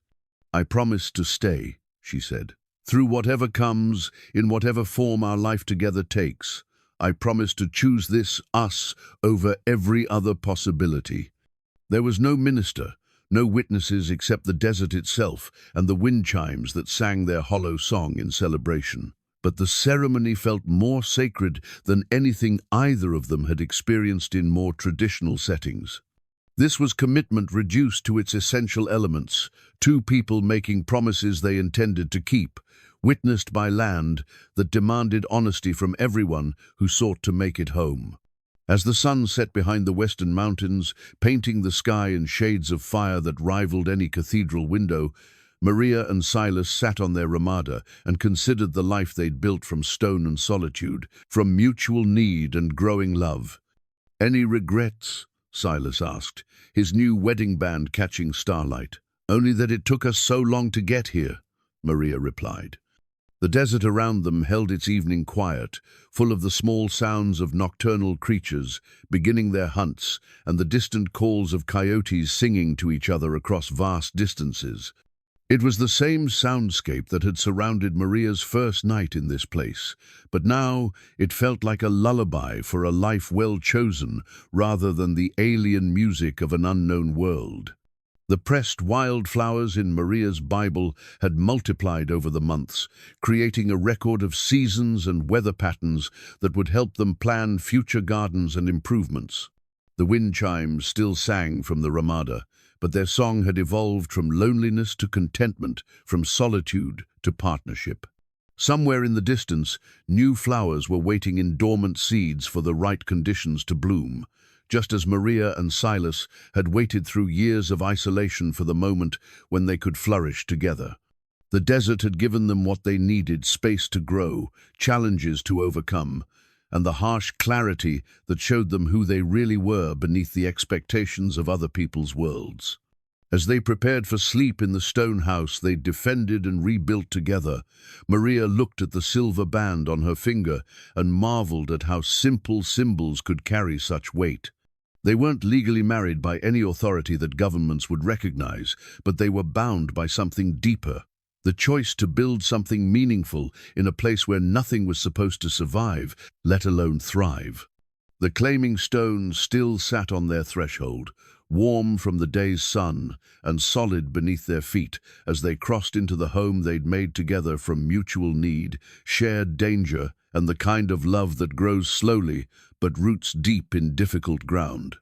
"I promise to stay," she said. "Through whatever comes, in whatever form our life together takes, I promise to choose this, us, over every other possibility." There was no minister, no witnesses except the desert itself and the wind chimes that sang their hollow song in celebration. But the ceremony felt more sacred than anything either of them had experienced in more traditional settings. This was commitment reduced to its essential elements, two people making promises they intended to keep, witnessed by land that demanded honesty from everyone who sought to make it home. As the sun set behind the western mountains, painting the sky in shades of fire that rivaled any cathedral window, Maria and Silas sat on their ramada and considered the life they'd built from stone and solitude, from mutual need and growing love. "Any regrets?" Silas asked, his new wedding band catching starlight. "Only that it took us so long to get here," Maria replied. The desert around them held its evening quiet, full of the small sounds of nocturnal creatures beginning their hunts and the distant calls of coyotes singing to each other across vast distances. It was the same soundscape that had surrounded Maria's first night in this place, but now it felt like a lullaby for a life well chosen rather than the alien music of an unknown world. The pressed wildflowers in Maria's Bible had multiplied over the months, creating a record of seasons and weather patterns that would help them plan future gardens and improvements. The wind chimes still sang from the ramada, but their song had evolved from loneliness to contentment, from solitude to partnership. Somewhere in the distance, new flowers were waiting in dormant seeds for the right conditions to bloom, just as Maria and Silas had waited through years of isolation for the moment when they could flourish together. The desert had given them what they needed: space to grow, challenges to overcome, and the harsh clarity that showed them who they really were beneath the expectations of other people's worlds. As they prepared for sleep in the stone house they'd defended and rebuilt together, Maria looked at the silver band on her finger and marveled at how simple symbols could carry such weight. They weren't legally married by any authority that governments would recognize, but they were bound by something deeper: the choice to build something meaningful in a place where nothing was supposed to survive, let alone thrive. The claiming stone still sat on their threshold, warm from the day's sun and solid beneath their feet as they crossed into the home they'd made together from mutual need, shared danger, and the kind of love that grows slowly but roots deep in difficult ground.